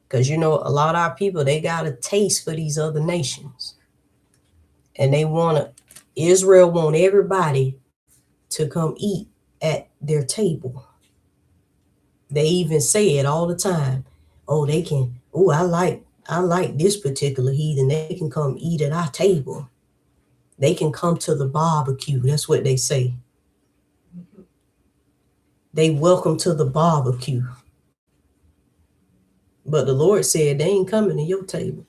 Because you know, a lot of our people, they got a taste for these other nations. And they Israel want everybody to come eat at their table. They even say it all the time. Oh, they can, oh, I like this particular heathen. They can come eat at our table. They can come to the barbecue. That's what they say. They welcome to the barbecue. But the Lord said they ain't coming to your table.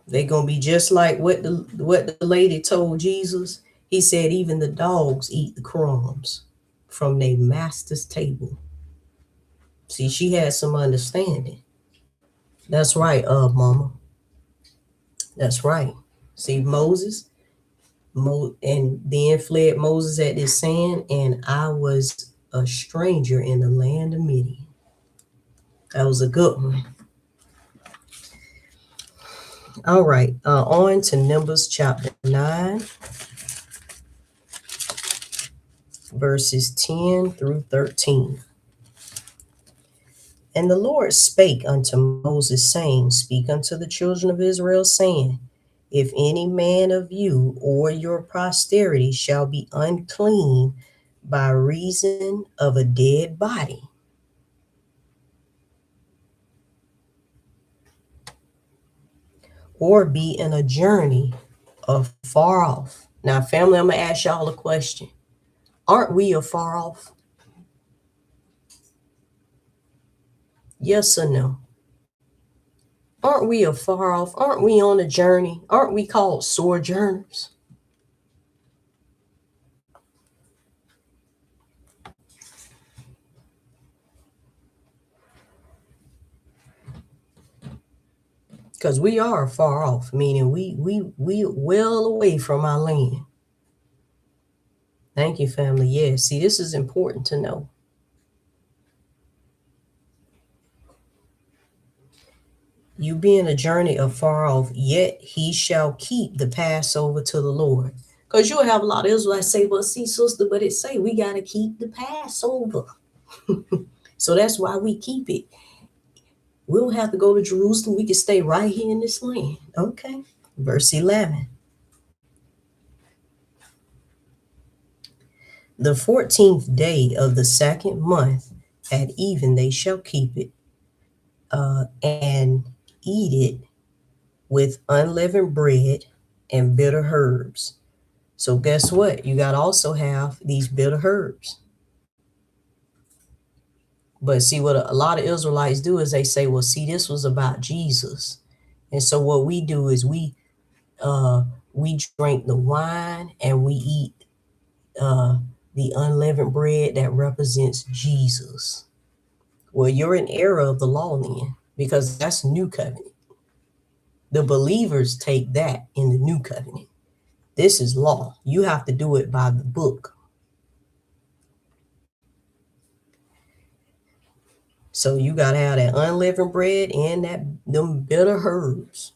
They're going to be just like what the lady told Jesus. He said even the dogs eat the crumbs from their master's table. See, she had some understanding. That's right, Mama. That's right. See, Moses, and then fled Moses at this saying, and I was a stranger in the land of Midian. That was a good one. All right, on to Numbers chapter 9, verses 10 through 13. And the Lord spake unto Moses, saying, Speak unto the children of Israel, saying, If any man of you or your posterity shall be unclean by reason of a dead body, or be in a journey afar off. Now, family, I'm going to ask y'all a question. Aren't we afar off? Yes or no? Aren't we afar off? Aren't we on a journey? Aren't we called sojourners? Because we are far off, meaning we well away from our land. Thank you, family. Yeah, see, this is important to know. You be in a journey afar off, yet he shall keep the Passover to the Lord. Because you'll have a lot of Israelites say, well, see, sister, but it say we got to keep the Passover. So that's why we keep it. We don't have to go to Jerusalem. We can stay right here in this land. Okay. Verse 11. The 14th day of the second month at even they shall keep it, and eat it with unleavened bread and bitter herbs. So guess what? You got to also have these bitter herbs. But see, what a lot of Israelites do is they say, well, see, this was about Jesus. And so what we do is we drink the wine and we eat the unleavened bread that represents Jesus. Well, you're in error of the law then, because that's new covenant. The believers take that in the new covenant. This is law. You have to do it by the book. So you got to have that unleavened bread and them bitter herbs.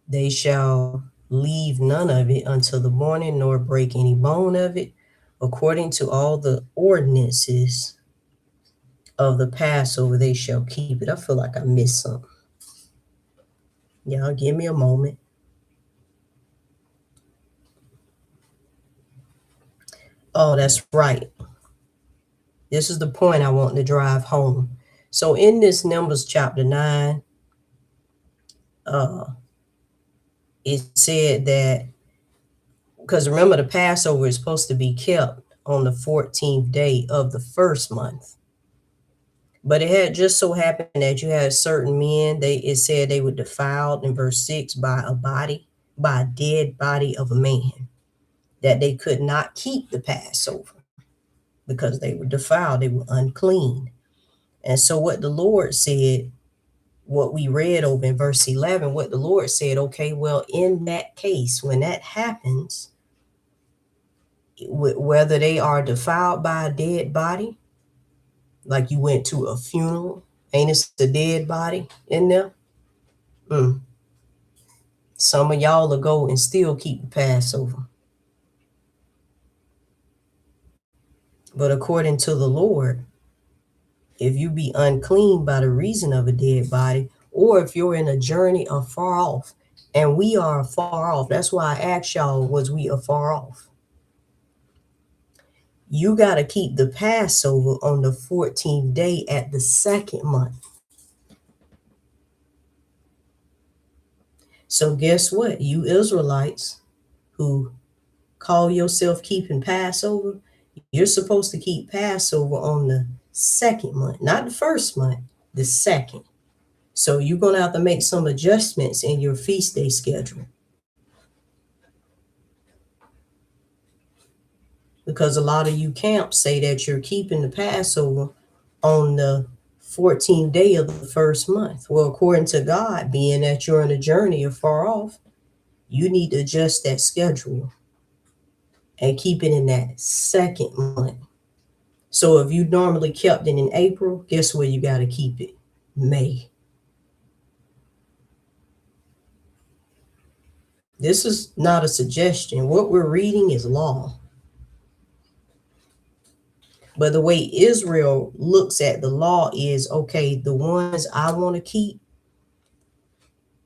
They shall leave none of it until the morning, nor break any bone of it, according to all the ordinances of the Passover, they shall keep it. I feel like I missed something. Y'all give me a moment. Oh, that's right. This is the point I want to drive home. So in this Numbers chapter 9, uh, it said that, because remember, the Passover is supposed to be kept on the 14th day of the first month. But it had just so happened that you had certain men, it said they were defiled in verse 6 by a dead body of a man, that they could not keep the Passover because they were defiled, they were unclean. And so what the Lord said, what we read over in verse 11, what the Lord said, okay, well, in that case, when that happens, whether they are defiled by a dead body, like you went to a funeral, ain't it a dead body in there? Some of y'all will go and still keep the Passover. But according to the Lord, if you be unclean by the reason of a dead body, or if you're in a journey afar off, and we are afar off, that's why I asked y'all, was we afar off? You got to keep the Passover on the 14th day at the second month. So guess what? You Israelites who call yourself keeping Passover, you're supposed to keep Passover on the second month, not the first month, the second. So you're going to have to make some adjustments in your feast day schedule. Because a lot of you camps say that you're keeping the Passover on the 14th day of the first month. Well, according to God, being that you're on a journey or far off, you need to adjust that schedule and keep it in that second month. So if you normally kept it in April, guess where you got to keep it? May. This is not a suggestion. What we're reading is law. But the way Israel looks at the law is, okay, the ones I want to keep,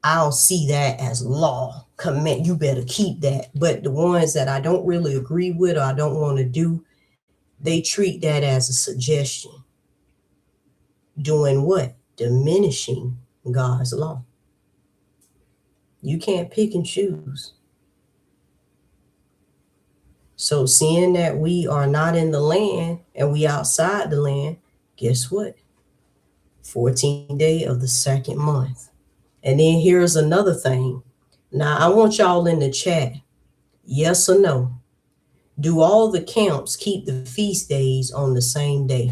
I'll see that as law. Command, you better keep that. But the ones that I don't really agree with or I don't want to do, they treat that as a suggestion. Doing what? Diminishing God's law. You can't pick and choose. So seeing that we are not in the land and we outside the land, guess what? 14th day of the second month. And then here's another thing. Now I want y'all in the chat, yes or no. Do all the camps keep the feast days on the same day?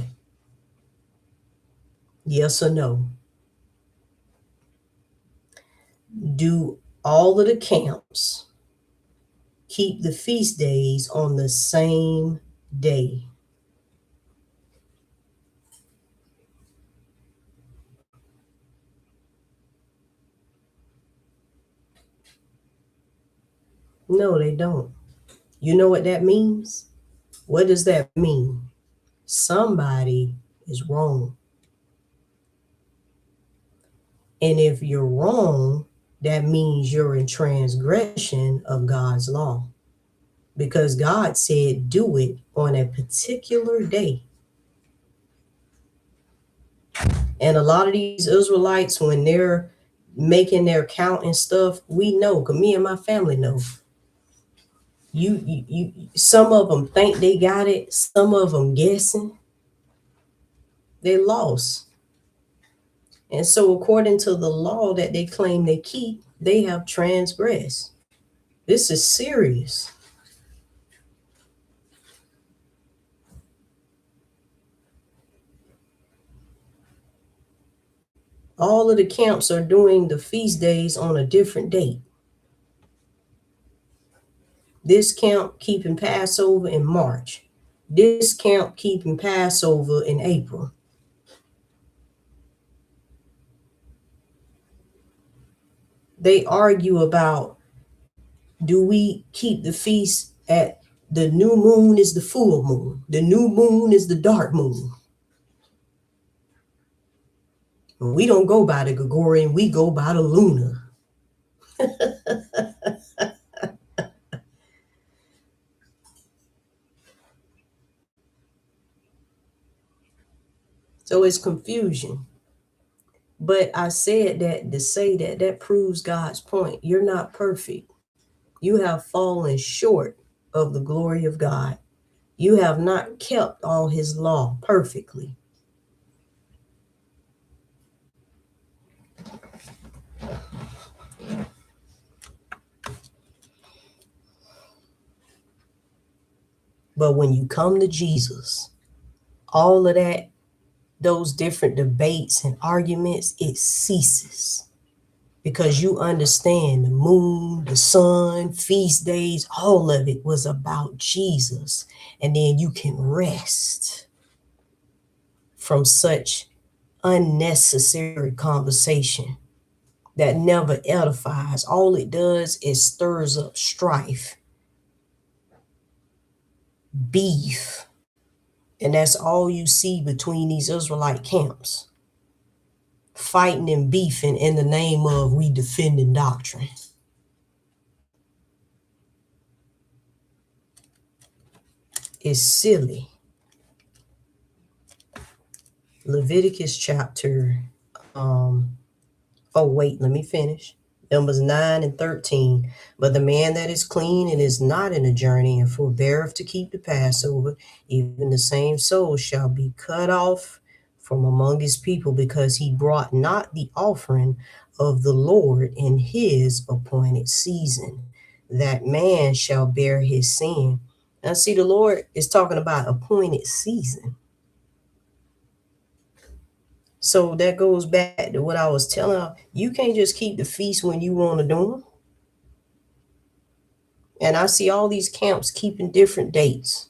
Yes or no? Do all of the camps keep the feast days on the same day? No, they don't. You know what that means? What does that mean? Somebody is wrong. And if you're wrong, that means you're in transgression of God's law. Because God said, do it on a particular day. And a lot of these Israelites, when they're making their count and stuff, we know, because me and my family know. Some of them think they got it. Some of them guessing. They lost. And so according to the law that they claim they keep, they have transgressed. This is serious. All of the camps are doing the feast days on a different date. This camp keeping Passover in March. This camp keeping Passover in April. They argue about, do we keep the feast at the new moon is the full moon? The new moon is the dark moon. We don't go by the Gregorian, we go by the lunar. So it's confusion. But I said that to say that that proves God's point. You're not perfect. You have fallen short of the glory of God. You have not kept all his law perfectly. But when you come to Jesus, all of that, those different debates and arguments, it ceases because you understand the moon, the sun, feast days, all of it was about Jesus. And then you can rest from such unnecessary conversation that never edifies. All it does is stirs up strife, beef, and that's all you see between these Israelite camps, fighting and beefing in the name of we defending doctrine. It's silly. Leviticus chapter, oh wait, let me finish. Numbers 9 and 13. But the man that is clean and is not in a journey and forbeareth to keep the Passover, even the same soul shall be cut off from among his people, because he brought not the offering of the Lord in his appointed season. That man shall bear his sin. Now, see, the Lord is talking about appointed season. So that goes back to what I was telling you. You can't just keep the feast when you want to do them. And I see all these camps keeping different dates.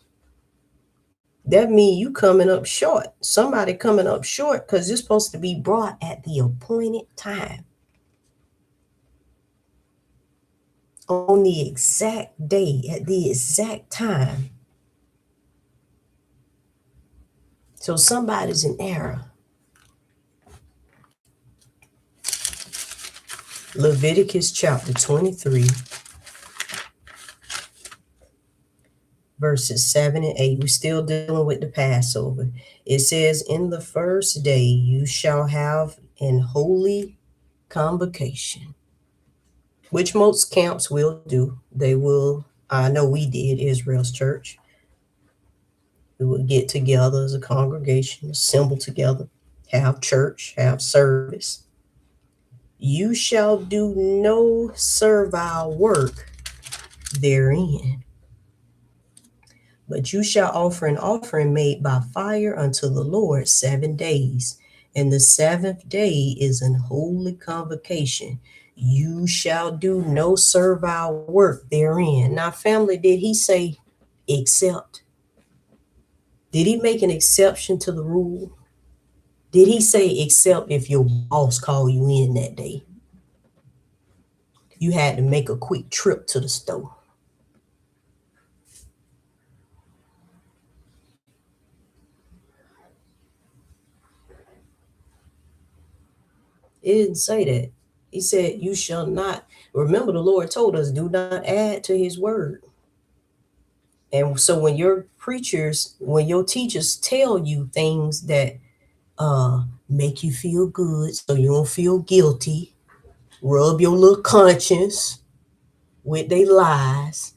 That means you coming up short. Somebody coming up short because you're supposed to be brought at the appointed time. On the exact day, at the exact time. So somebody's in error. Leviticus chapter 23, verses 7 and 8. We're still dealing with the Passover. It says, in the first day you shall have an holy convocation, which most camps will do. They will, I know we did, Israel's church. We would get together as a congregation, assemble together, have church, have service. You shall do no servile work therein, but you shall offer an offering made by fire unto the Lord 7 days. And the seventh day is an holy convocation. You shall do no servile work therein. Now, family, did he say except? Did he make an exception to the rule? Did he say except if your boss called you in that day? You had to make a quick trip to the store. It didn't say that. He said, you shall not. Remember, the Lord told us, do not add to his word. And so when your preachers, when your teachers tell you things that make you feel good so you don't feel guilty, rub your little conscience with their lies,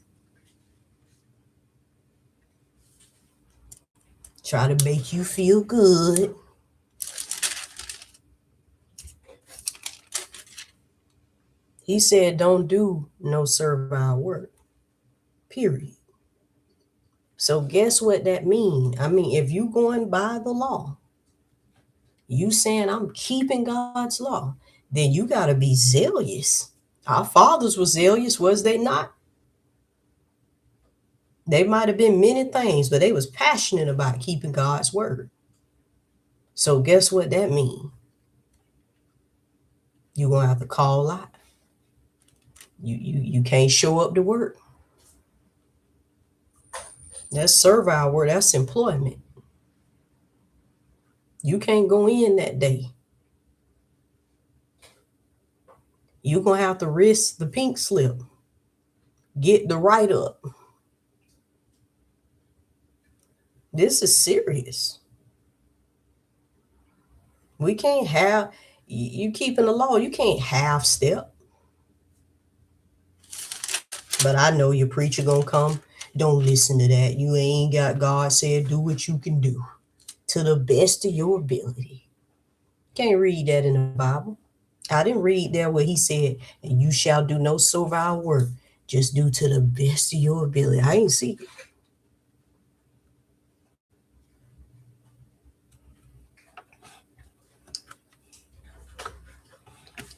try to make you feel good. He said, don't do no servile work, period. So guess what that means? I mean, if you going by the law, you saying I'm keeping God's law, then you got to be zealous. Our fathers were zealous, was they not? They might have been many things, but they was passionate about keeping God's word. So guess what that means? You're going to have to call out. You can't show up to work. That's servile work. That's employment. You can't go in that day. You're going to have to risk the pink slip. Get the write-up. This is serious. We can't have you keeping the law. You can't half step. But I know your preacher gonna come. Don't listen to that. You ain't got God said do what you can do to the best of your ability. Can't read that in the Bible. I didn't read there where he said, and you shall do no servile work. Just do to the best of your ability. I ain't see it.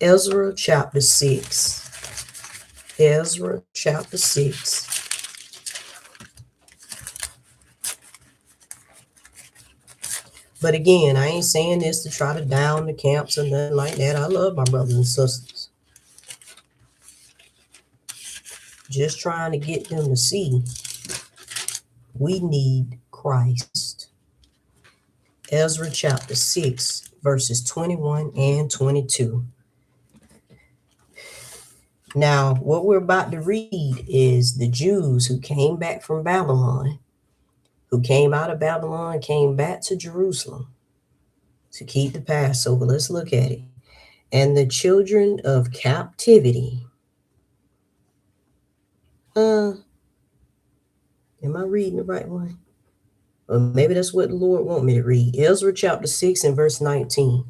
Ezra chapter 6. Ezra chapter 6. But again, I ain't saying this to try to down the camps or nothing like that. I love my brothers and sisters. Just trying to get them to see we need Christ. Ezra chapter 6, verses 21 and 22. Now, what we're about to read is the Jews who came back from Babylon, who came out of Babylon, came back to Jerusalem to keep the Passover. Let's look at it. And the children of captivity. Am I reading the right one? Or maybe that's what the Lord want me to read. Ezra chapter 6 and verse 19.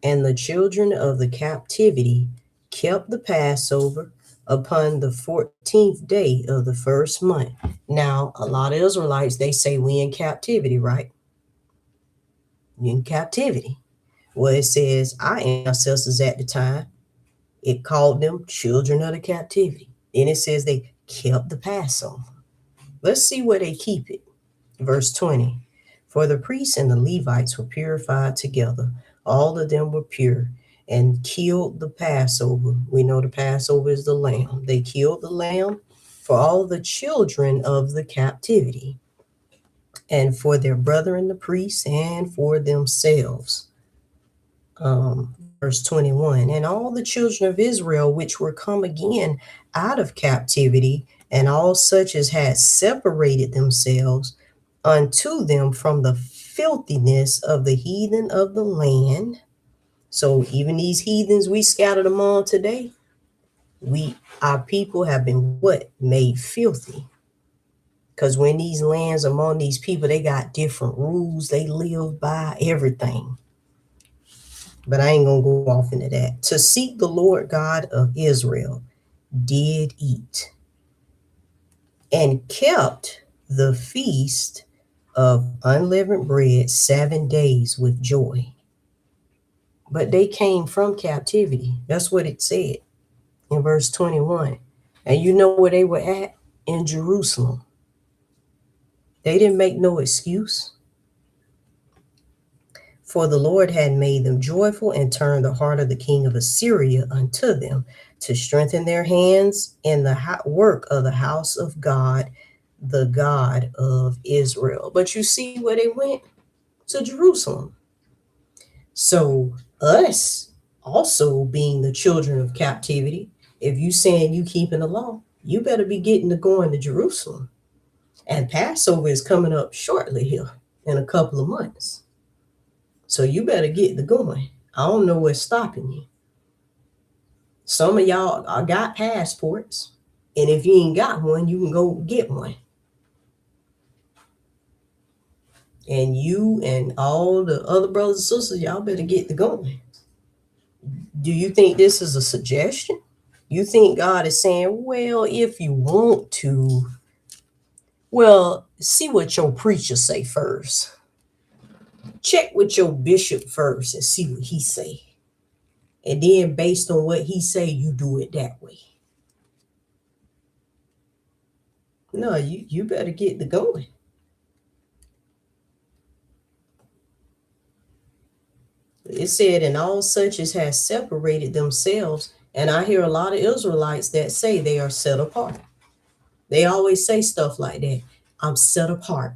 And the children of the captivity kept the Passover upon the 14th day of the first month. Now, a lot of Israelites, they say we in captivity, right? You in captivity. Well, it says our ancestors at the time, it called them children of the captivity. Then it says they kept the Passover. Let's see where they keep it. Verse 20. For the priests and the Levites were purified together. All of them were pure and killed the Passover. We know the Passover is the lamb. They killed the lamb for all the children of the captivity, and for their brethren the priests, and for themselves. Verse 21. And all the children of Israel which were come again out of captivity, and all such as had separated themselves unto them from the filthiness of the heathen of the land. So even these heathens we scattered among today, our people have been what? Made filthy. Because when these lands among these people, they got different rules, they live by everything. But I ain't gonna go off into that. To seek the Lord God of Israel did eat and kept the feast of unleavened bread 7 days with joy. But they came from captivity. That's what it said in verse 21. And you know where they were at? In Jerusalem. They didn't make no excuse. For the Lord had made them joyful and turned the heart of the king of Assyria unto them to strengthen their hands in the work of the house of God, the God of Israel. But you see where they went? To Jerusalem. So us also being the children of captivity, if you saying you keeping the law, you better be getting to going to Jerusalem. And Passover is coming up shortly here in a couple of months. So you better get to going. I don't know what's stopping you. Some of y'all got passports, and if you ain't got one, you can go get one. And you and all the other brothers and sisters, y'all better get to going. Do you think this is a suggestion? You think God is saying, well, if you want to, well, see what your preacher say first. Check with your bishop first and see what he say. And then based on what he say, you do it that way. No, you better get to going. It said, and all such as has separated themselves. And I hear a lot of Israelites that say they are set apart. They always say stuff like that. I'm set apart.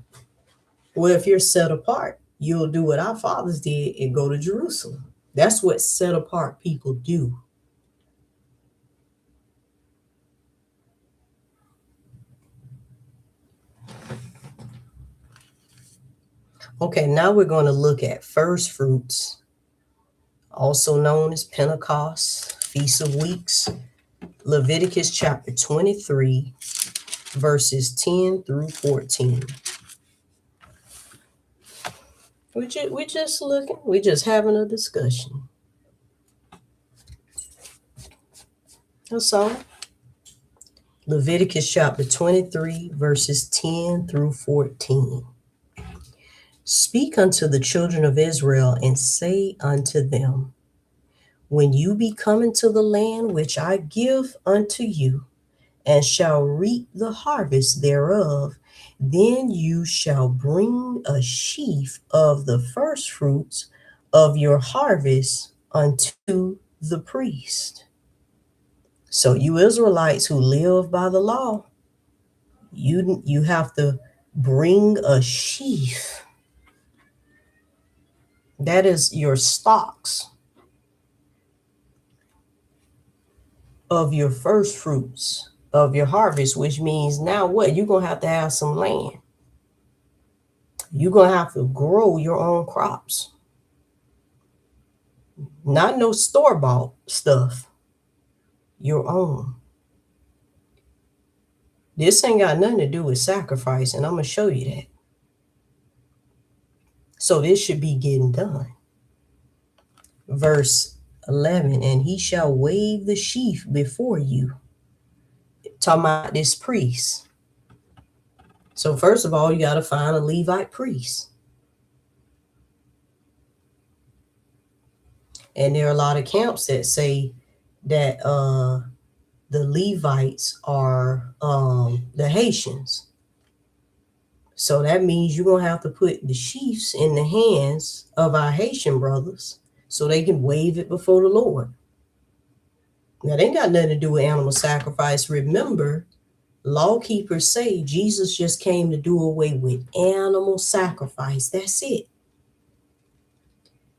Well, if you're set apart, you'll do what our fathers did and go to Jerusalem. That's what set apart people do. Okay, now we're going to look at first fruits also known as Pentecost, Feast of Weeks, Leviticus chapter 23, verses 10 through 14. We just looking, we just having a discussion. That's all. Leviticus chapter 23, verses 10 through 14. Speak unto the children of Israel and say unto them, when you be come into the land which I give unto you, and shall reap the harvest thereof, then you shall bring a sheaf of the first fruits of your harvest unto the priest. So you Israelites who live by the law, you have to bring a sheaf. That is your stocks of your first fruits of your harvest, which means now what? You're going to have some land. You're going to have to grow your own crops. Not no store-bought stuff. Your own. This ain't got nothing to do with sacrifice, and I'm going to show you that. So this should be getting done. Verse 11, and he shall wave the sheaf before you. Talking about this priest. So first of all, you got to find a Levite priest. And there are a lot of camps that say that the Levites are the Haitians. So that means you're going to have to put the sheaves in the hands of our Haitian brothers so they can wave it before the Lord. Now, they ain't got nothing to do with animal sacrifice. Remember, lawkeepers say Jesus just came to do away with animal sacrifice. That's it.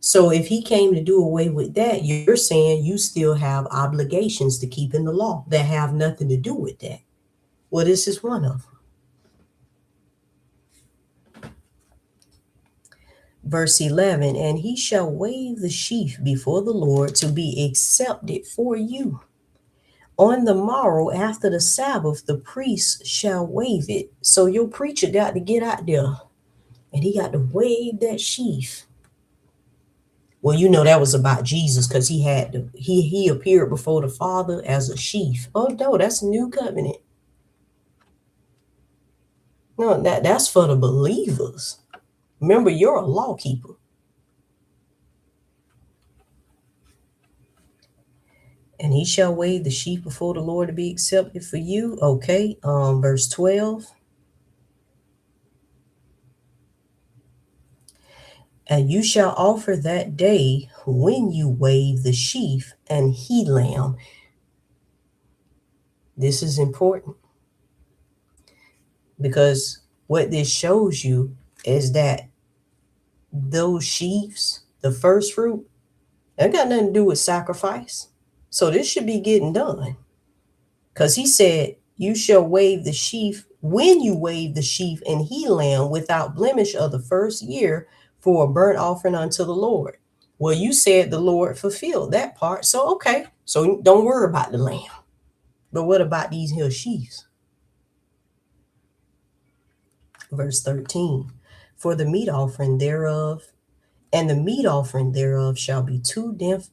So if he came to do away with that, you're saying you still have obligations to keep in the law that have nothing to do with that. Well, this is one of them. Verse 11, and he shall wave the sheaf before the Lord to be accepted for you. On the morrow after the Sabbath, the priest shall wave it. So your preacher got to get out there and he got to wave that sheaf. Well, you know that was about Jesus because he appeared before the Father as a sheaf. Oh no, that's a new covenant. No, that's for the believers. Remember, you're a lawkeeper. And he shall wave the sheaf before the Lord to be accepted for you. Okay, verse 12. And you shall offer that day when you wave the sheaf and he lamb. This is important because what this shows you is that those sheaves, the first fruit, that got nothing to do with sacrifice. So this should be getting done. Because he said, you shall wave the sheaf when you wave the sheaf and he lamb without blemish of the first year for a burnt offering unto the Lord. Well, you said the Lord fulfilled that part. So, okay. So don't worry about the lamb. But what about these here sheaves? Verse 13, for the meat offering thereof, and the meat offering thereof shall be 2/10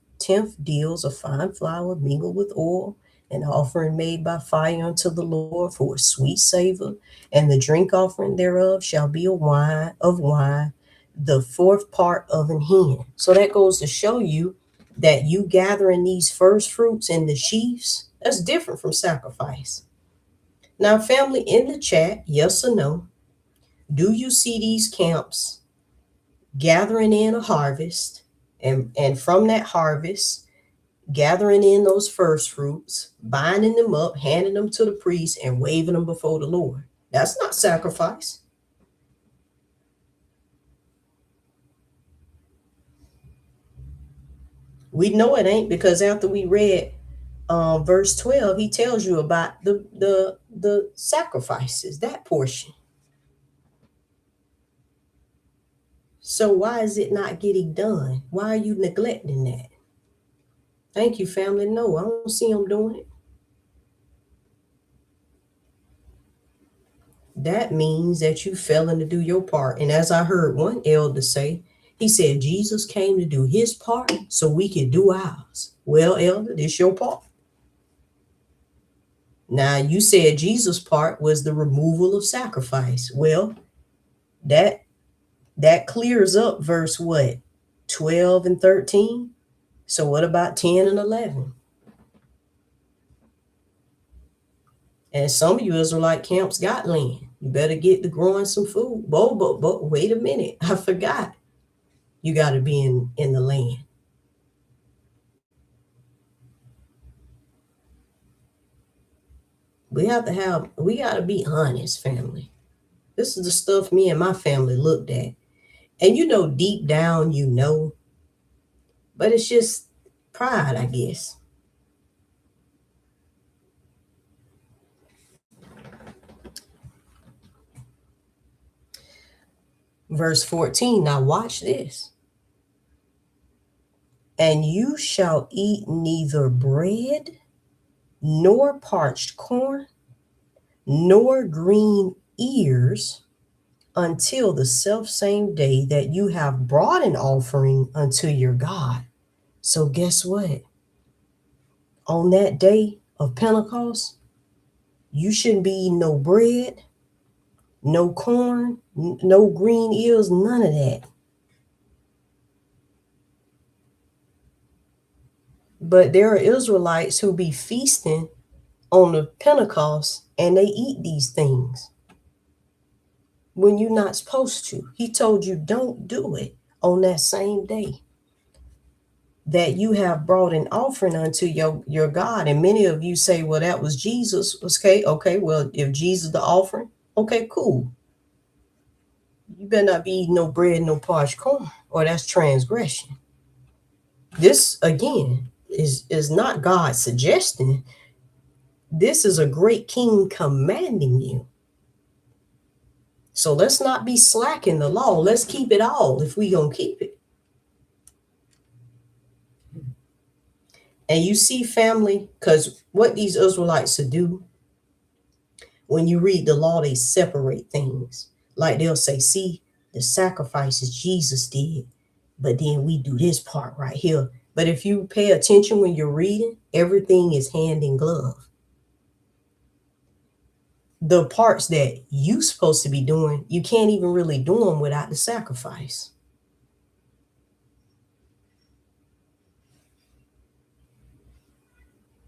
deals of fine flour mingled with oil, an offering made by fire unto the Lord for a sweet savor, and the drink offering thereof shall be of wine, the fourth part of an hin. So that goes to show you that you gathering these first fruits in the sheaves, that's different from sacrifice. Now, family, in the chat, yes or no, do you see these camps gathering in a harvest and from that harvest, gathering in those first fruits, binding them up, handing them to the priest, and waving them before the Lord? That's not sacrifice. We know it ain't, because after we read verse 12, he tells you about the sacrifices, that portion. So why is it not getting done? Why are you neglecting that? Thank you, family. No, I don't see them doing it. That means that you failing to do your part. And as I heard one elder say, he said Jesus came to do his part so we could do ours. Well, elder, this your part. Now you said Jesus' part was the removal of sacrifice. Well, that that clears up verse what? 12 and 13. So what about 10 and 11? And some of you Israelite camps got land. You better get to growing some food. But wait a minute. I forgot. You got to be in the land. We got to be honest, family. This is the stuff me and my family looked at. And deep down, but it's just pride, I guess. Verse 14, now watch this. And you shall eat neither bread, nor parched corn, nor green ears, until the selfsame day that you have brought an offering unto your God. So guess what? On that day of Pentecost, you shouldn't be eating no bread, no corn, no green ears, none of that. But there are Israelites who be feasting on the Pentecost and they eat these things when you're not supposed to. He told you don't do it on that same day that you have brought an offering unto your God. And many of you say, well, that was Jesus. Okay, well, if Jesus the offering, okay, cool. You better not be eating no bread, no parched corn, or that's transgression. This, again, is not God suggesting. This is a great king commanding you. So let's not be slacking the law. Let's keep it all if we gonna keep it. And you see, family, because what these Israelites to do, when you read the law, they separate things. Like they'll say, see, the sacrifices Jesus did, but then we do this part right here. But if you pay attention when you're reading, everything is hand in glove. The parts that you supposed to be doing, you can't even really do them without the sacrifice.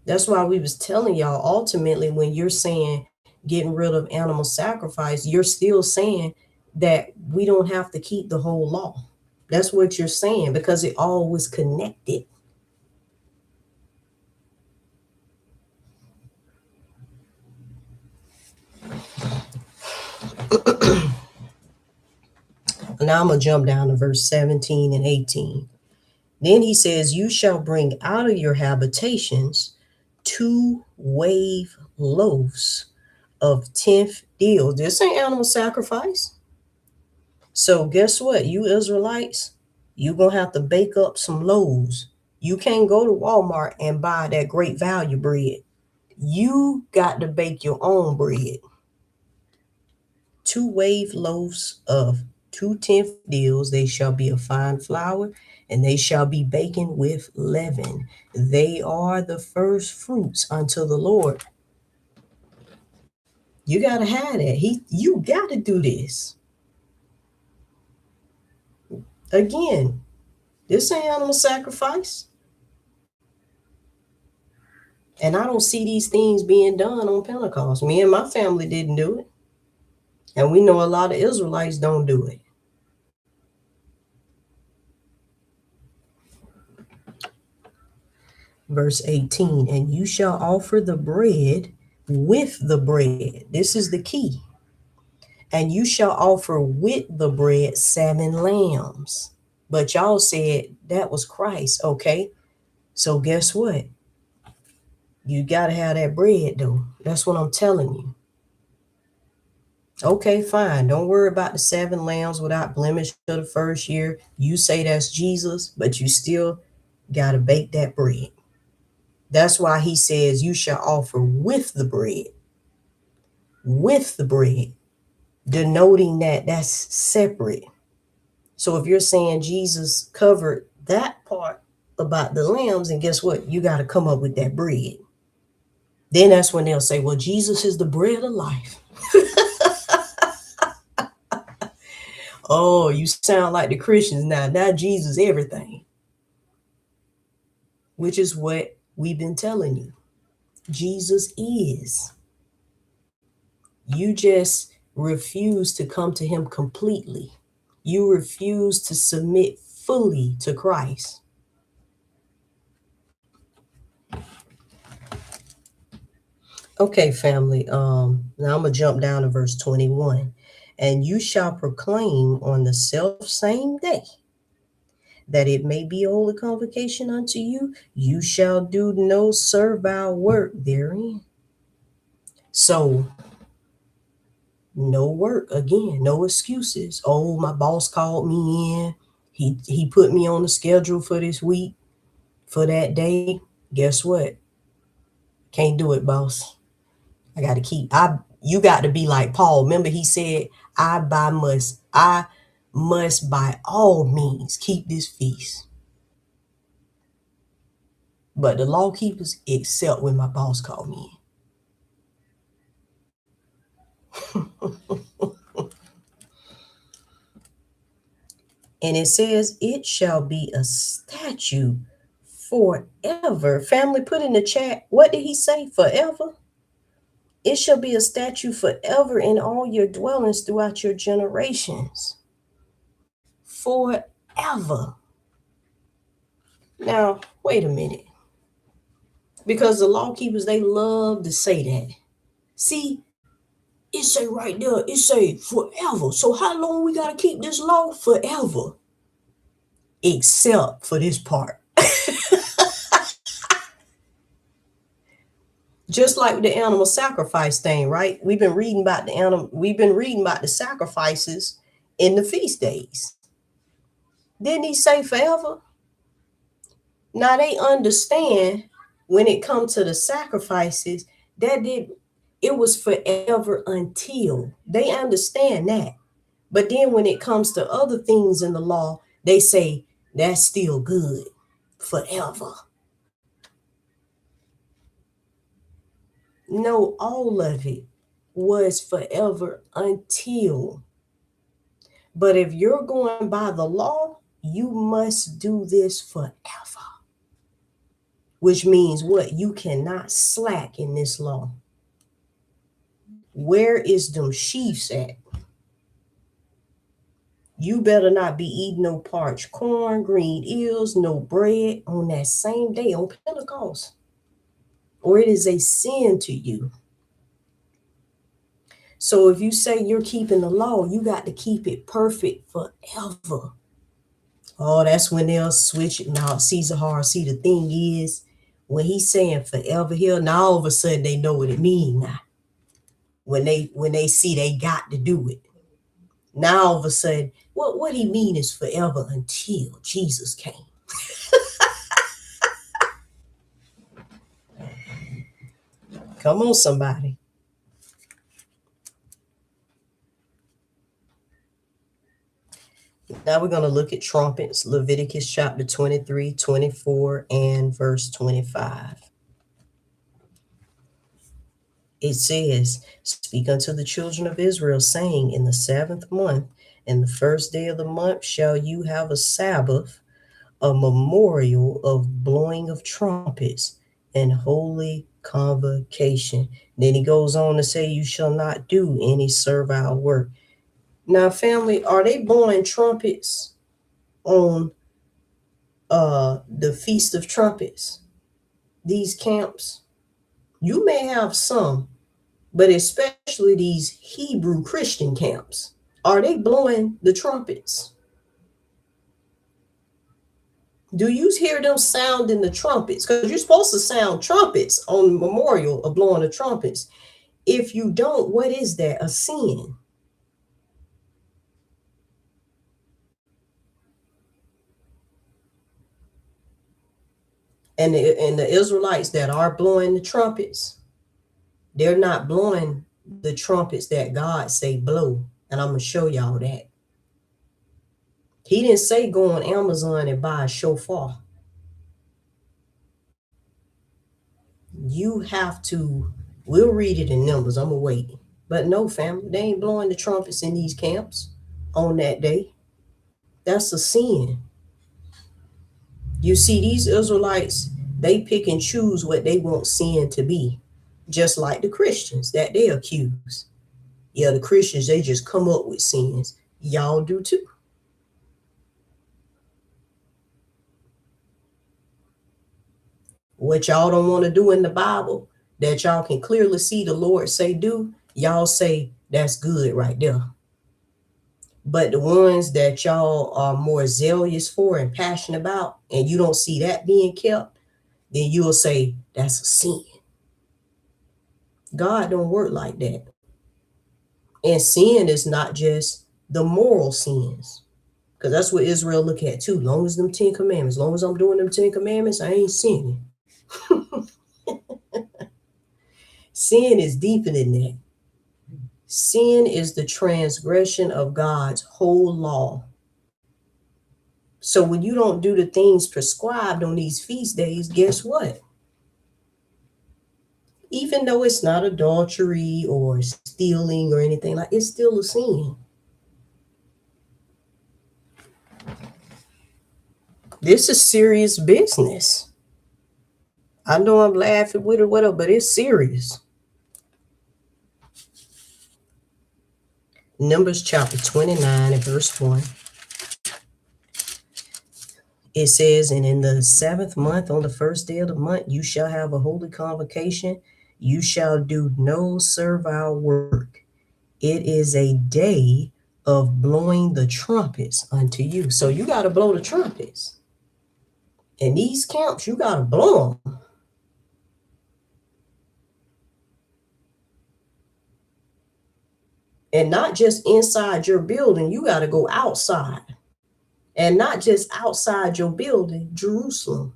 That's why we was telling y'all, ultimately, when you're saying getting rid of animal sacrifice, you're still saying that we don't have to keep the whole law. That's what you're saying, because it all was connected. Now I'm going to jump down to verse 17 and 18. Then he says, you shall bring out of your habitations 2 wave loaves of 10th deal. This ain't animal sacrifice. So guess what? You Israelites, you're going to have to bake up some loaves. You can't go to Walmart and buy that great value bread. You got to bake your own bread. 2 wave loaves of 2/10 deals. They shall be of fine flour, and they shall be baken with leaven. They are the first fruits unto the Lord. You got to have that. You got to do this. Again, this ain't animal sacrifice. And I don't see these things being done on Pentecost. Me and my family didn't do it. And we know a lot of Israelites don't do it. Verse 18, and you shall offer the bread with the bread. This is the key. And you shall offer with the bread 7 lambs. But y'all said that was Christ, okay? So guess what? You got to have that bread, though. That's what I'm telling you. Okay, fine. Don't worry about the 7 lambs without blemish of the first year. You say that's Jesus, but you still got to bake that bread. That's why he says you shall offer with the bread, denoting that that's separate. So if you're saying Jesus covered that part about the lambs, and guess what? You got to come up with that bread. Then that's when they'll say, well, Jesus is the bread of life. Oh, you sound like the Christians now. Now Jesus everything, which is what we've been telling you. Jesus is. You just refuse to come to him completely. You refuse to submit fully to Christ. Okay, family. Now I'm gonna jump down to verse 21. And you shall proclaim on the self same day that it may be a holy convocation unto you. You shall do no servile work therein. So no work again, no excuses. Oh, my boss called me in. He put me on the schedule for this week, for that day. Guess what? Can't do it, boss. I got to keep. I You got to be like Paul. Remember, he said, I must by all means keep this feast. But the law keepers, except when my boss called me in. And it says, it shall be a statute forever. Family, put in the chat, what did he say? Forever? It shall be a statute forever in all your dwellings throughout your generations. Forever. Now, wait a minute. Because the law keepers, they love to say that. See, it say right there, it say forever. So how long we got to keep this law? Forever. Except for this part. Just like the animal sacrifice thing, right? We've been reading about the sacrifices in the feast days. Didn't he say forever? Now they understand when it comes to the sacrifices that it was forever until. They understand that. But then when it comes to other things in the law, they say that's still good forever. No, all of it was forever until. But if you're going by the law, you must do this forever. Which means what? You cannot slack in this law. Where is them sheaves at? You better not be eating no parched corn, green eels, no bread on that same day on Pentecost. Or it is a sin to you. So if you say you're keeping the law, you got to keep it perfect forever. Oh, that's when they'll switch it. Now, Caesar Hard, see, the thing is, when he's saying forever here, now all of a sudden they know what it means now. When they see they got to do it. Now all of a sudden, what he mean is forever until Jesus came. Come on, somebody. Now we're going to look at trumpets, Leviticus chapter 23, 24, and verse 25. It says, speak unto the children of Israel, saying, in the 7th month, in the first day of the month, shall you have a Sabbath, a memorial of blowing of trumpets and holy convocation. Then he goes on to say, you shall not do any servile work. Now, family, are they blowing trumpets on the Feast of Trumpets? These camps? You may have some, but especially these Hebrew Christian camps. Are they blowing the trumpets? Do you hear them sounding the trumpets? Because you're supposed to sound trumpets on the memorial of blowing the trumpets. If you don't, what is that? A sin. And the Israelites that are blowing the trumpets, they're not blowing the trumpets that God say blow. And I'm going to show y'all that. He didn't say go on Amazon and buy a shofar. You have to, we'll read it in Numbers. I'm going to wait. But no, family, they ain't blowing the trumpets in these camps on that day. That's a sin. You see, these Israelites, they pick and choose what they want sin to be, just like the Christians that they accuse. Yeah, the Christians, they just come up with sins. Y'all do too. What y'all don't want to do in the Bible, that y'all can clearly see the Lord say do, y'all say that's good right there. But the ones that y'all are more zealous for and passionate about, and you don't see that being kept, then you'll say that's a sin. God don't work like that. And sin is not just the moral sins, because that's what Israel look at too. Long as them 10 commandments, long as I'm doing them 10 commandments, I ain't sinning. Sin is deeper than that. Sin is the transgression of God's whole law. So when you don't do the things prescribed on these feast days, guess what? Even though it's not adultery or stealing or anything like, it's still a sin. This is serious business. I know I'm laughing with it, whatever, but it's serious. Numbers chapter 29 and verse 1. It says, and in the 7th month, on the first day of the month, you shall have a holy convocation. You shall do no servile work. It is a day of blowing the trumpets unto you. So you got to blow the trumpets. In these camps, you got to blow them. And not just inside your building, you got to go outside. And not just outside your building, Jerusalem.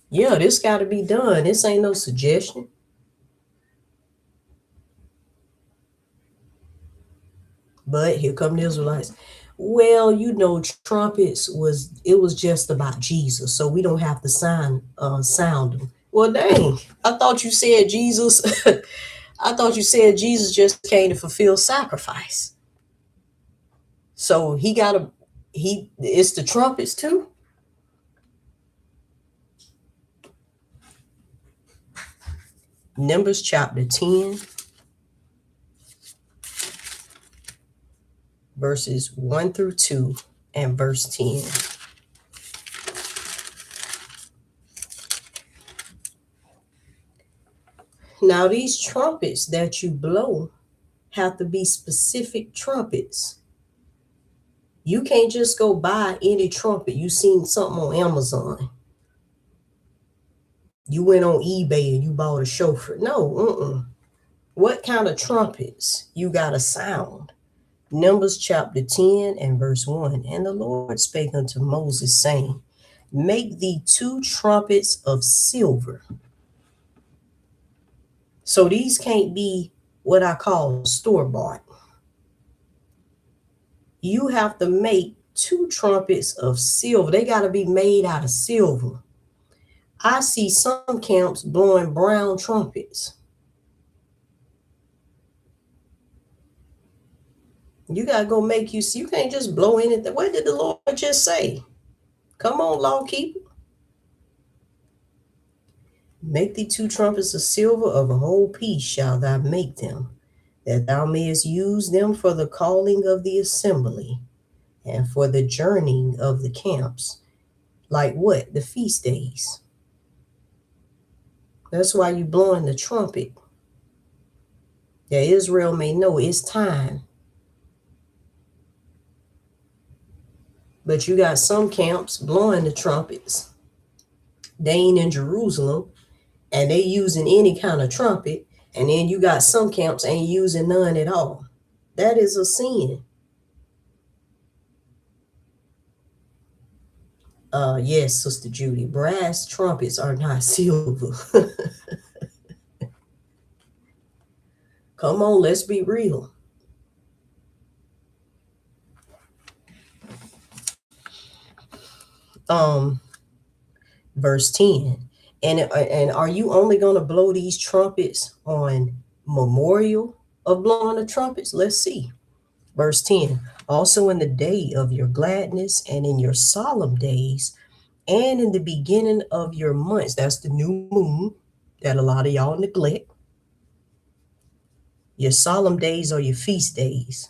Yeah, this got to be done. This ain't no suggestion. But here come the Israelites. Well, you know, trumpets it was just about Jesus, so we don't have to sound them. Well, dang, I thought you said Jesus. I thought you said Jesus just came to fulfill sacrifice. So it's the trumpets too. Numbers chapter 10, verses 1 through 2 and verse 10. Now, these trumpets that you blow have to be specific trumpets. You can't just go buy any trumpet. You seen something on Amazon. You went on eBay and you bought a shofar. No, What kind of trumpets you got to sound? Numbers chapter 10 and verse 1. And the Lord spake unto Moses, saying, make thee 2 trumpets of silver. So these can't be what I call store-bought. You have to make 2 trumpets of silver. They got to be made out of silver. I see some camps blowing brown trumpets. You got to go make you can't just blow anything. What did the Lord just say? Come on, lawkeeper. Make thee 2 trumpets of silver, of a whole piece shalt thou make them, that thou mayest use them for the calling of the assembly, and for the journeying of the camps. Like what? The feast days. That's why you blowing the trumpet. That Israel may know it's time. But you got some camps blowing the trumpets They ain't in Jerusalem, and they using any kind of trumpet, and then you got some camps ain't using none at all. That is a sin. Yes, Sister Judy, brass trumpets are not silver. Come on, let's be real. Um, verse 10. And are you only going to blow these trumpets on memorial of blowing the trumpets? Let's see. Verse 10. Also in the day of your gladness and in your solemn days and in the beginning of your months. That's the new moon that a lot of y'all neglect. Your solemn days are your feast days.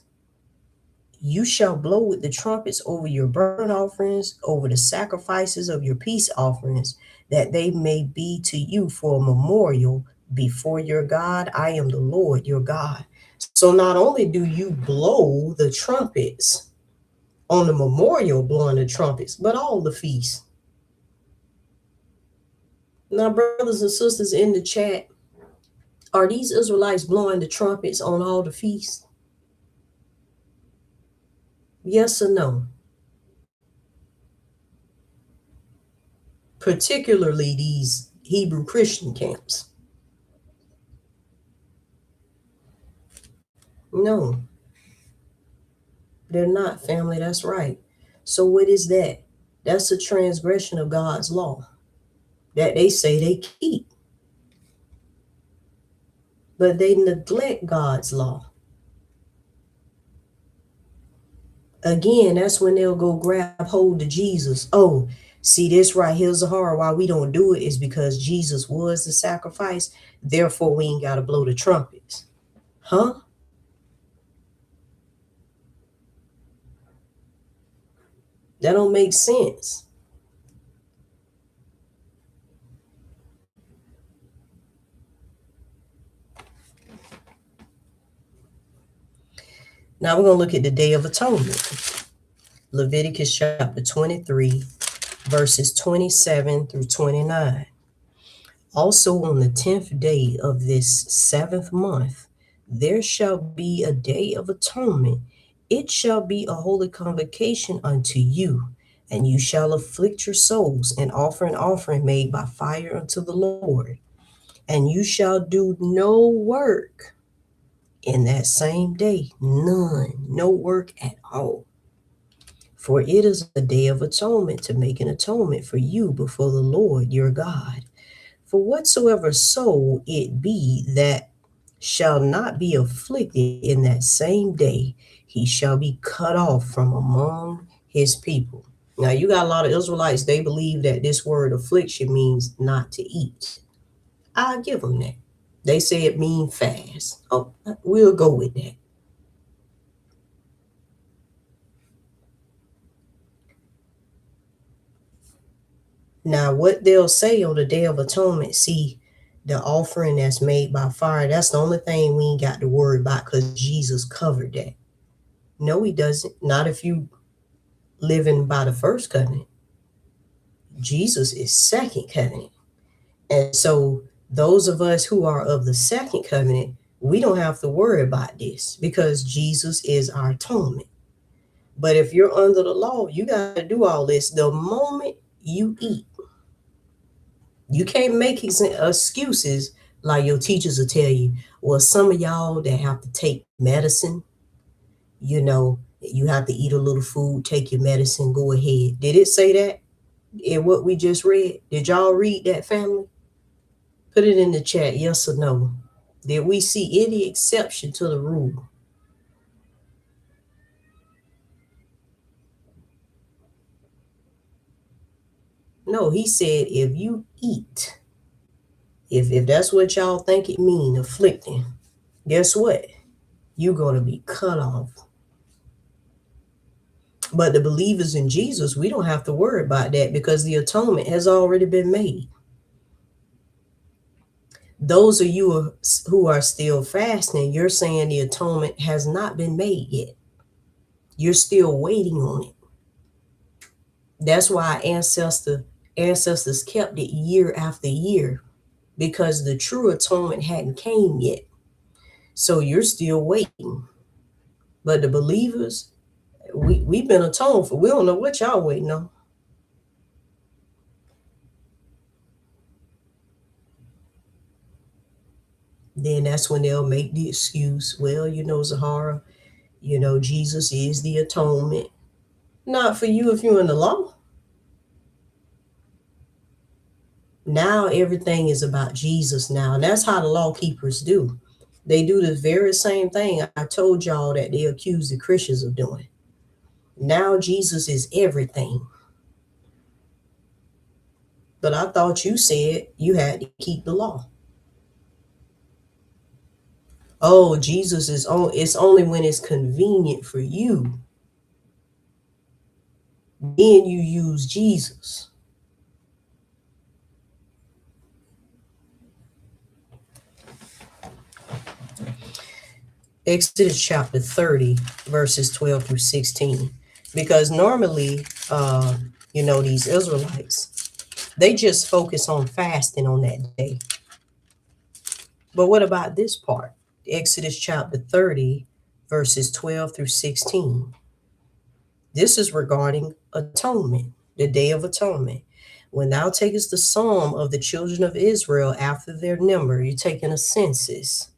You shall blow with the trumpets over your burnt offerings, over the sacrifices of your peace offerings, that they may be to you for a memorial before your God. I am the Lord your God. So not only do you blow the trumpets on the memorial, blowing the trumpets, but all the feasts. Now, brothers and sisters in the chat, are these Israelites blowing the trumpets on all the feasts? Yes or no? Particularly these Hebrew Christian camps. No, they're not, family. That's right. So what is that? That's a transgression of God's law that they say they keep, but they neglect God's law. Again, that's when they'll go grab hold of Jesus. Oh, see this right here's the horror. Why we don't do it is because Jesus was the sacrifice. Therefore, we ain't got to blow the trumpets. Huh? That don't make sense. Now we're going to look at the Day of Atonement. Leviticus chapter 23, verses 27 through 29. Also on the 10th day of this 7th month, there shall be a day of atonement. It shall be a holy convocation unto you, and you shall afflict your souls and offer an offering made by fire unto the Lord. And you shall do no work in that same day, none, no work at all. For it is a day of atonement to make an atonement for you before the Lord your God. For whatsoever soul it be that shall not be afflicted in that same day, he shall be cut off from among his people. Now, you got a lot of Israelites, they believe that this word affliction means not to eat. I'll give them that. They say it means fast. Oh, we'll go with that. Now, what they'll say on the Day of Atonement, see, the offering that's made by fire, that's the only thing we ain't got to worry about because Jesus covered that. No, he doesn't. Not if you living by the first covenant. Jesus is second covenant. And so those of us who are of the second covenant, we don't have to worry about this because Jesus is our atonement. But if you're under the law, you got to do all this the moment you eat. You can't make excuses like your teachers will tell you. Well, some of y'all that have to take medicine, you have to eat a little food, take your medicine, go ahead. Did it say that in what we just read? Did y'all read that, family? Put it in the chat, yes or no. Did we see any exception to the rule? No, he said if you eat, if that's what y'all think it mean, afflicting, guess what? You're going to be cut off. But the believers in Jesus, we don't have to worry about that because the atonement has already been made. Those of you who are still fasting, you're saying the atonement has not been made yet. You're still waiting on it. That's why ancestor Ancestors kept it year after year because the true atonement hadn't came yet. So you're still waiting. But the believers, we've been atoned for. We don't know what y'all waiting on. Then that's when they'll make the excuse, well, Zahara, Jesus is the atonement. Not for you if you're in the law. Now everything is about Jesus now. And that's how the law keepers do. They do the very same thing I told y'all that they accuse the Christians of doing. Now Jesus is everything. But I thought you said you had to keep the law. Oh, Jesus is on. It's only when it's convenient for you. Then you use Jesus. Exodus chapter 30, verses 12 through 16. Because normally, these Israelites, they just focus on fasting on that day. But what about this part? Exodus chapter 30, verses 12 through 16. This is regarding atonement, the Day of Atonement. When thou takest the sum of the children of Israel after their number, you're taking a census.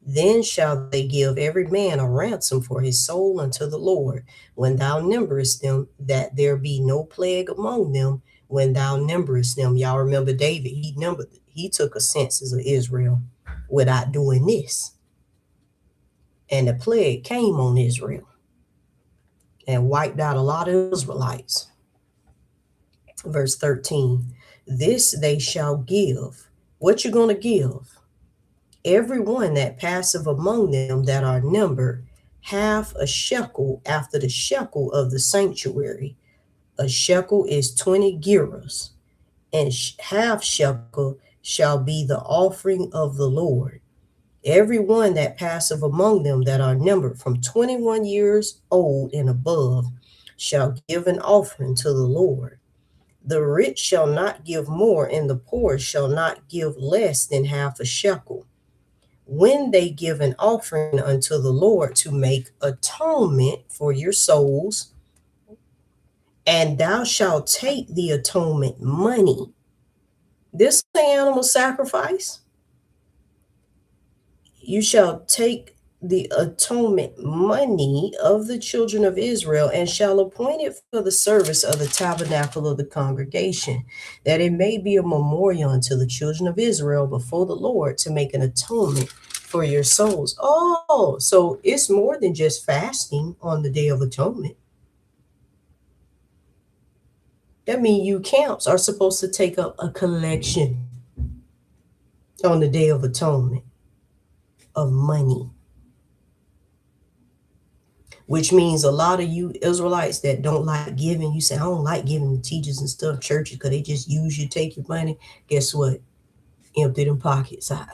Then shall they give every man a ransom for his soul unto the Lord, when thou numberest them, that there be no plague among them when thou numberest them. Y'all remember David, he took a census of Israel without doing this. And the plague came on Israel and wiped out a lot of Israelites. Verse 13, this they shall give. What you going to give? Every one that passeth among them that are numbered, half a shekel after the shekel of the sanctuary. A shekel is 20 gerahs, and half shekel shall be the offering of the Lord. Every one that passeth among them that are numbered from 21 years old and above shall give an offering to the Lord. The rich shall not give more, and the poor shall not give less than half a shekel, when they give an offering unto the Lord to make atonement for your souls. And thou shalt take the atonement money. This animal sacrifice. You shall take the atonement money of the children of Israel, and shall appoint it for the service of the tabernacle of the congregation, that it may be a memorial unto the children of Israel before the Lord, to make an atonement for your souls. Oh, so it's more than just fasting on the Day of Atonement. That means you camps are supposed to take up a collection on the Day of Atonement of money. Which means a lot of you Israelites that don't like giving, you say, I don't like giving the teachers and stuff, churches, because they just use you, take your money. Guess what? Empty them pockets out.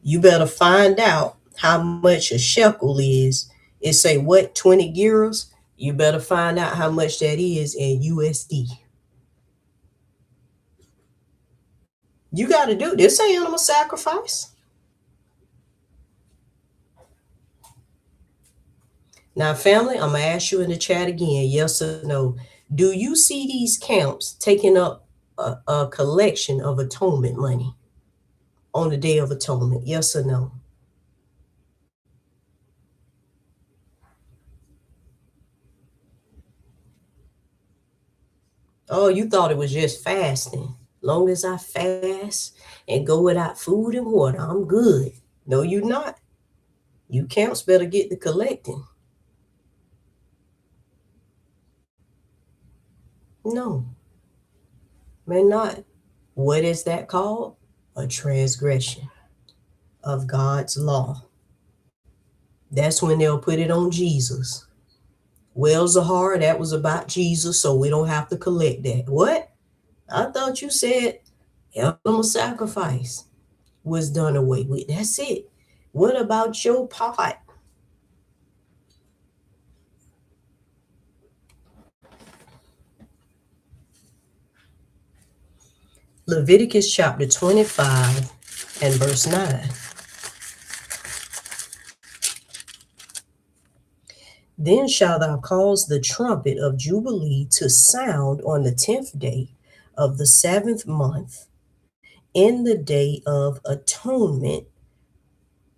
You better find out how much a shekel is. It say what, 20 gerahs? You better find out how much that is in USD. You got to do this. Ain't animal sacrifice. Now, family, I'm going to ask you in the chat again, yes or no. Do you see these camps taking up a collection of atonement money on the Day of Atonement? Yes or no? Oh, you thought it was just fasting. Long as I fast and go without food and water, I'm good. No, you're not. You camps better get to collecting. No, may not. What is that called? A transgression of God's law. That's when they'll put it on Jesus. Well, Zahara, that was about Jesus, so we don't have to collect that. What? I thought you said animal sacrifice was done away with. That's it. What about your pot? Leviticus chapter 25 and verse 9. Then shalt thou cause the trumpet of Jubilee to sound on the 10th day of the 7th month. In the day of atonement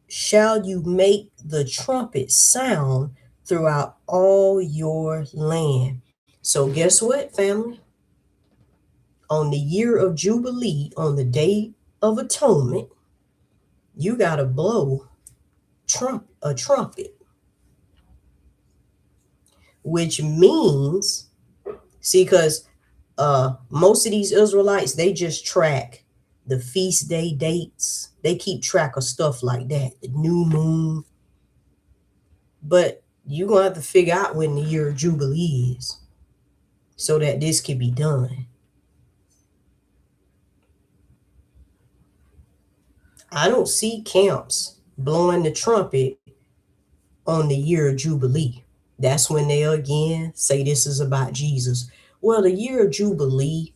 shall you make the trumpet sound throughout all your land. So guess what, family? On the year of Jubilee, on the day of atonement, you got to blow a trumpet, which means, see, because most of these Israelites, they just track the feast day dates. They keep track of stuff like that, the new moon. But you're going to have to figure out when the year of Jubilee is so that this can be done. I don't see camps blowing the trumpet on the year of Jubilee. That's when they again say this is about Jesus. Well, the year of Jubilee,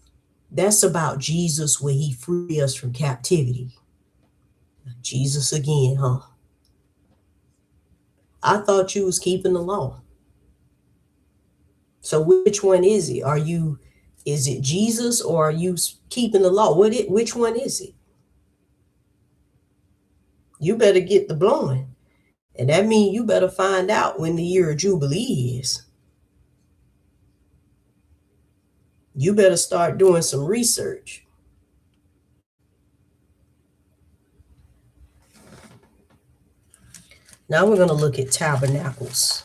that's about Jesus when he freed us from captivity. Jesus again, huh? I thought you was keeping the law. So which one is it? Is it Jesus or are you keeping the law? Which one is it? You better get the blowing. And that means you better find out when the year of Jubilee is. You better start doing some research. Now we're going to look at tabernacles.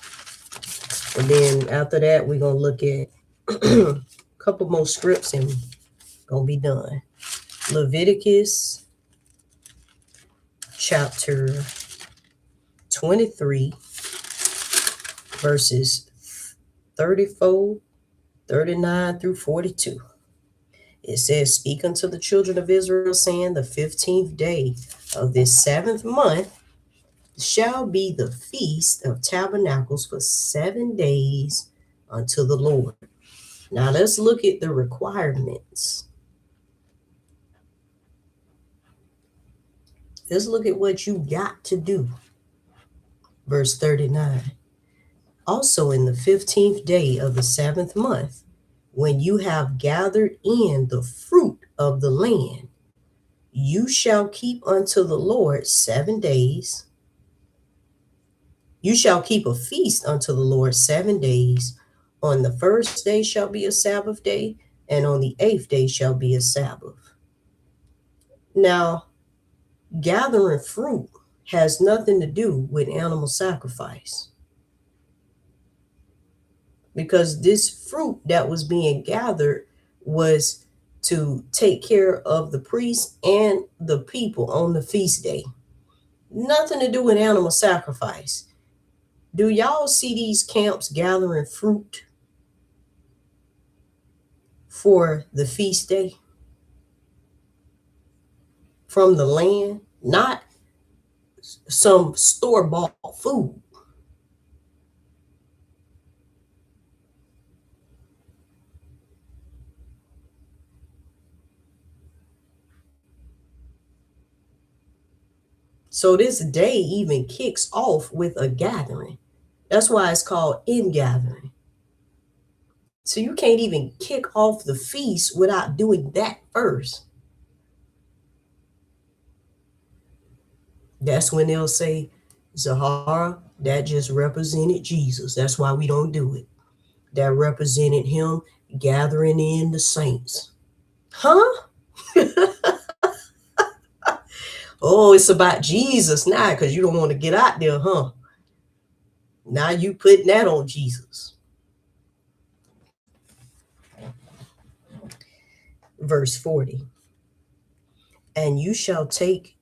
And then after that, we're going to look at a couple more scripts and going to be done. Leviticus chapter 23, verses 34, 39 through 42. It says, speak unto the children of Israel, saying, the 15th day of this 7th month shall be the feast of tabernacles for 7 days unto the Lord. Now let's look at the requirements. Let's look at what you got to do. Verse 39. Also in the 15th day of the 7th month, when you have gathered in the fruit of the land, you shall keep unto the Lord 7 days. You shall keep a feast unto the Lord 7 days. On the first day shall be a Sabbath day, and on the 8th day shall be a Sabbath. Now, gathering fruit has nothing to do with animal sacrifice, because this fruit that was being gathered was to take care of the priests and the people on the feast day. Nothing to do with animal sacrifice. Do y'all see these camps gathering fruit for the feast day from the land? Not some store-bought food. So this day even kicks off with a gathering. That's why it's called ingathering. So you can't even kick off the feast without doing that first. That's when they'll say, Zahara, that just represented Jesus. That's why we don't do it. That represented him gathering in the saints. Huh? Oh, it's about Jesus now because you don't want to get out there, huh? Now you putting that on Jesus. Verse 40. And you shall take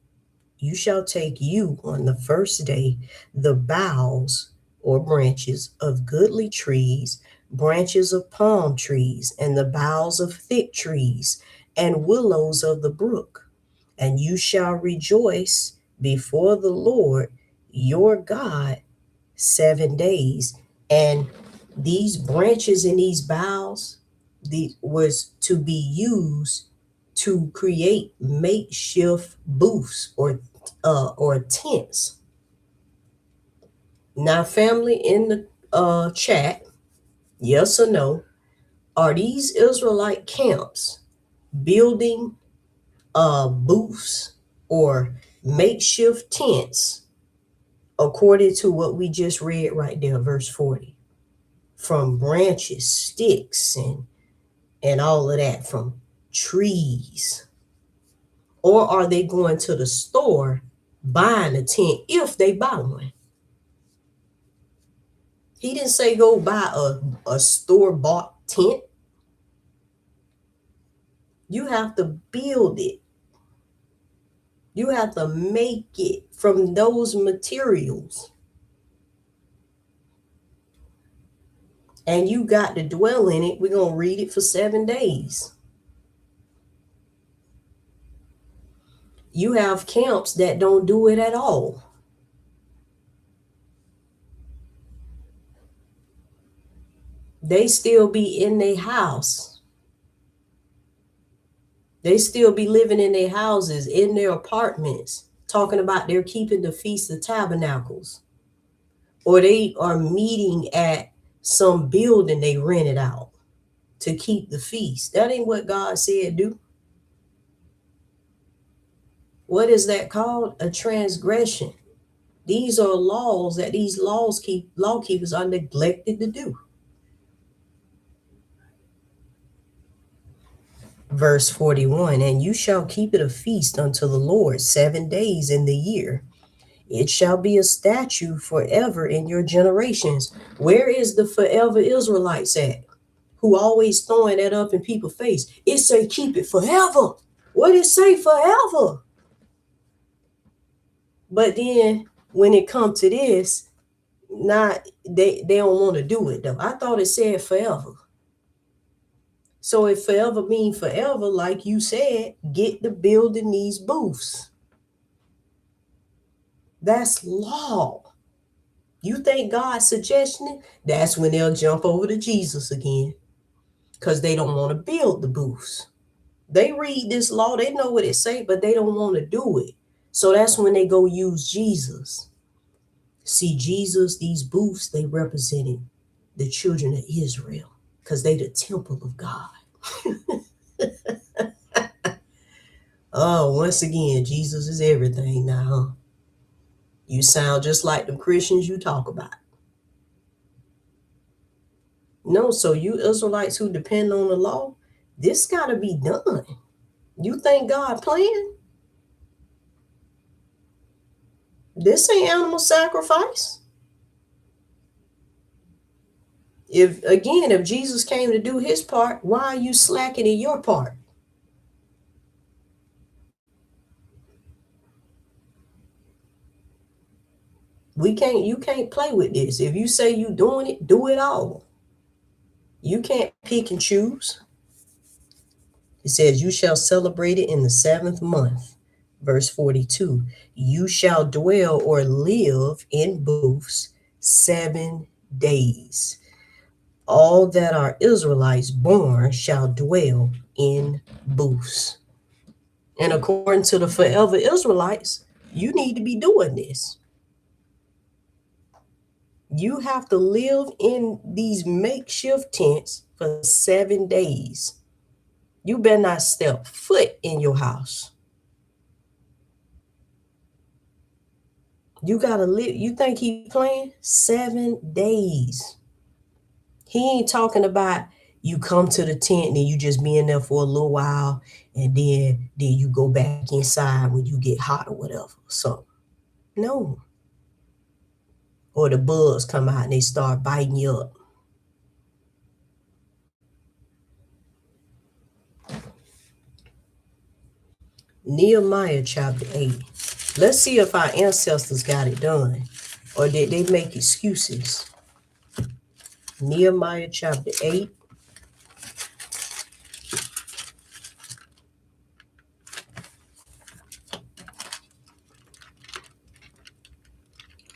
you on the first day the boughs or branches of goodly trees, branches of palm trees, and the boughs of thick trees, and willows of the brook. And you shall rejoice before the Lord your God 7 days. And these branches and these boughs was to be used to create makeshift booths or tents. Now, family in the chat, yes or no, are these Israelite camps building booths or makeshift tents according to what we just read right there, verse 40? From branches, sticks, and all of that, from trees? Or are they going to the store buying a tent if they buy one? He didn't say go buy a store-bought tent. You have to build it. You have to make it from those materials. And you got to dwell in it. We're going to read it for 7 days. You have camps that don't do it at all. They still be in their house. They still be living in their houses, in their apartments, talking about they're keeping the Feast of Tabernacles. Or they are meeting at some building they rented out to keep the feast. That ain't what God said do. What is that called? A transgression. These are laws that these lawkeepers are neglected to do. Verse 41, and you shall keep it a feast unto the Lord 7 days in the year. It shall be a statute forever in your generations. Where is the forever Israelites at? Who always throwing that up in people's face? It say keep it forever. What it say forever? But then when it comes to this, they don't want to do it though. I thought it said forever. So if forever mean forever, like you said, get to building these booths. That's law. You think God's suggesting it? That's when they'll jump over to Jesus again, because they don't want to build the booths. They read this law, they know what it say, but they don't want to do it. So that's when they go use Jesus. See, Jesus, these booths, they represented the children of Israel, because they the temple of God. Oh, once again, Jesus is everything now, huh? You sound just like the Christians you talk about. No, so you Israelites who depend on the law, this got to be done. You think God playing? This ain't animal sacrifice. If Jesus came to do his part, why are you slacking in your part? You can't play with this. If you say you doing it, do it all. You can't pick and choose. It says, you shall celebrate it in the 7th month. Verse 42, you shall dwell or live in booths 7 days. All that are Israelites born shall dwell in booths. And according to the forever Israelites, you need to be doing this. You have to live in these makeshift tents for 7 days. You better not step foot in your house. You got to live. You think he playing? 7 days. He ain't talking about you come to the tent and you just be in there for a little while and then you go back inside when you get hot or whatever. So, no. Or the bugs come out and they start biting you up. Nehemiah chapter 8. Let's see if our ancestors got it done or did they make excuses. Nehemiah chapter 8.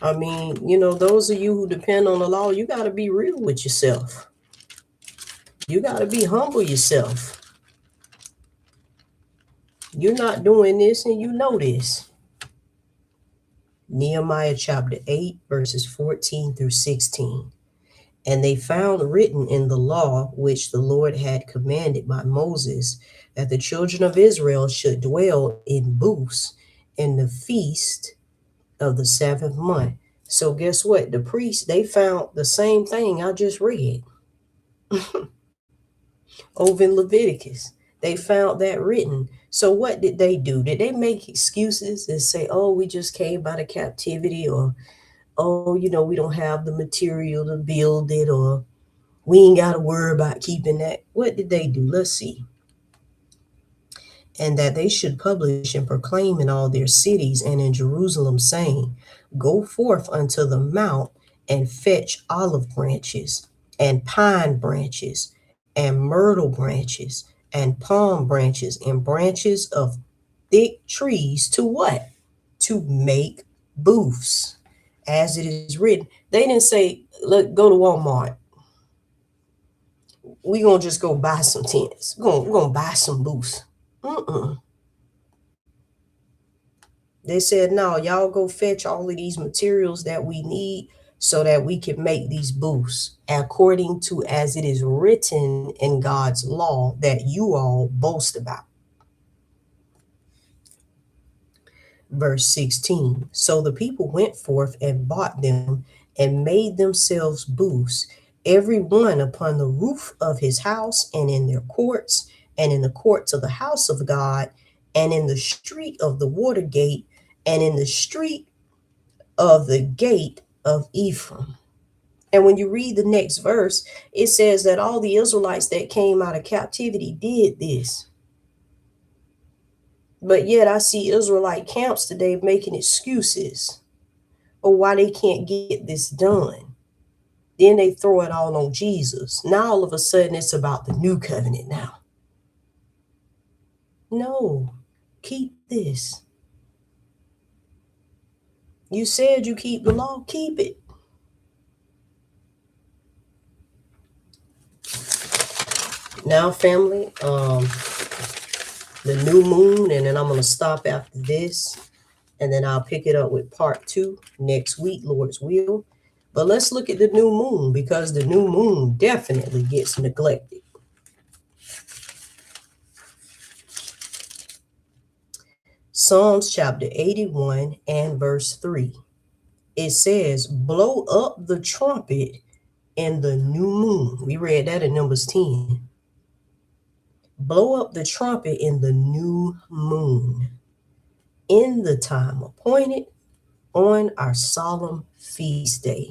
I mean, those of you who depend on the law, you got to be real with yourself. You got to be humble yourself. You're not doing this and you know this. Nehemiah chapter 8, verses 14 through 16. And they found written in the law which the Lord had commanded by Moses that the children of Israel should dwell in booths in the feast of the seventh month. So guess what? The priests, they found the same thing I just read over in Leviticus. They found that written. So what did they do? Did they make excuses and say, oh, we just came out of captivity, or oh, we don't have the material to build it, or we ain't got to worry about keeping that? What did they do? Let's see. And that they should publish and proclaim in all their cities and in Jerusalem, saying, go forth unto the mount and fetch olive branches and pine branches and myrtle branches and palm branches and branches of thick trees to what? To make booths, as it is written. They didn't say, look, go to Walmart. We're going to just go buy some tents. We're going to buy some booths. They said, no, y'all go fetch all of these materials that we need so that we can make these booths according to as it is written in God's law that you all boast about. Verse 16. So the people went forth and bought them and made themselves booths, every one upon the roof of his house and in their courts and in the courts of the house of God and in the street of the water gate and in the street of the gate of Ephraim. And when you read the next verse, it says that all the Israelites that came out of captivity did this. But yet I see Israelite camps today making excuses of why they can't get this done. Then they throw it all on Jesus. Now all of a sudden it's about the new covenant now. No, keep this. You said you keep the law, keep it. Now, family, the new moon, and then I'm going to stop after this, and then I'll pick it up with part 2 next week, Lord's will. But let's look at the new moon, because the new moon definitely gets neglected. Psalms chapter 81 and verse 3. It says, blow up the trumpet in the new moon. We read that in Numbers 10. Blow up the trumpet in the new moon, in the time appointed, on our solemn feast day.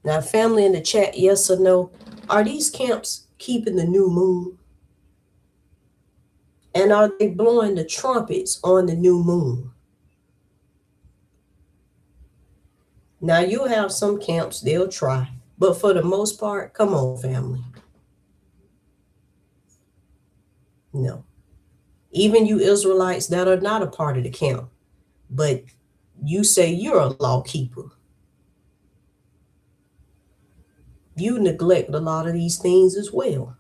Now, family in the chat, yes or no, are these camps keeping the new moon? And are they blowing the trumpets on the new moon? Now, you'll have some camps, they'll try. But for the most part, come on, family. No. Even you Israelites that are not a part of the camp, but you say you're a law keeper, you neglect a lot of these things as well.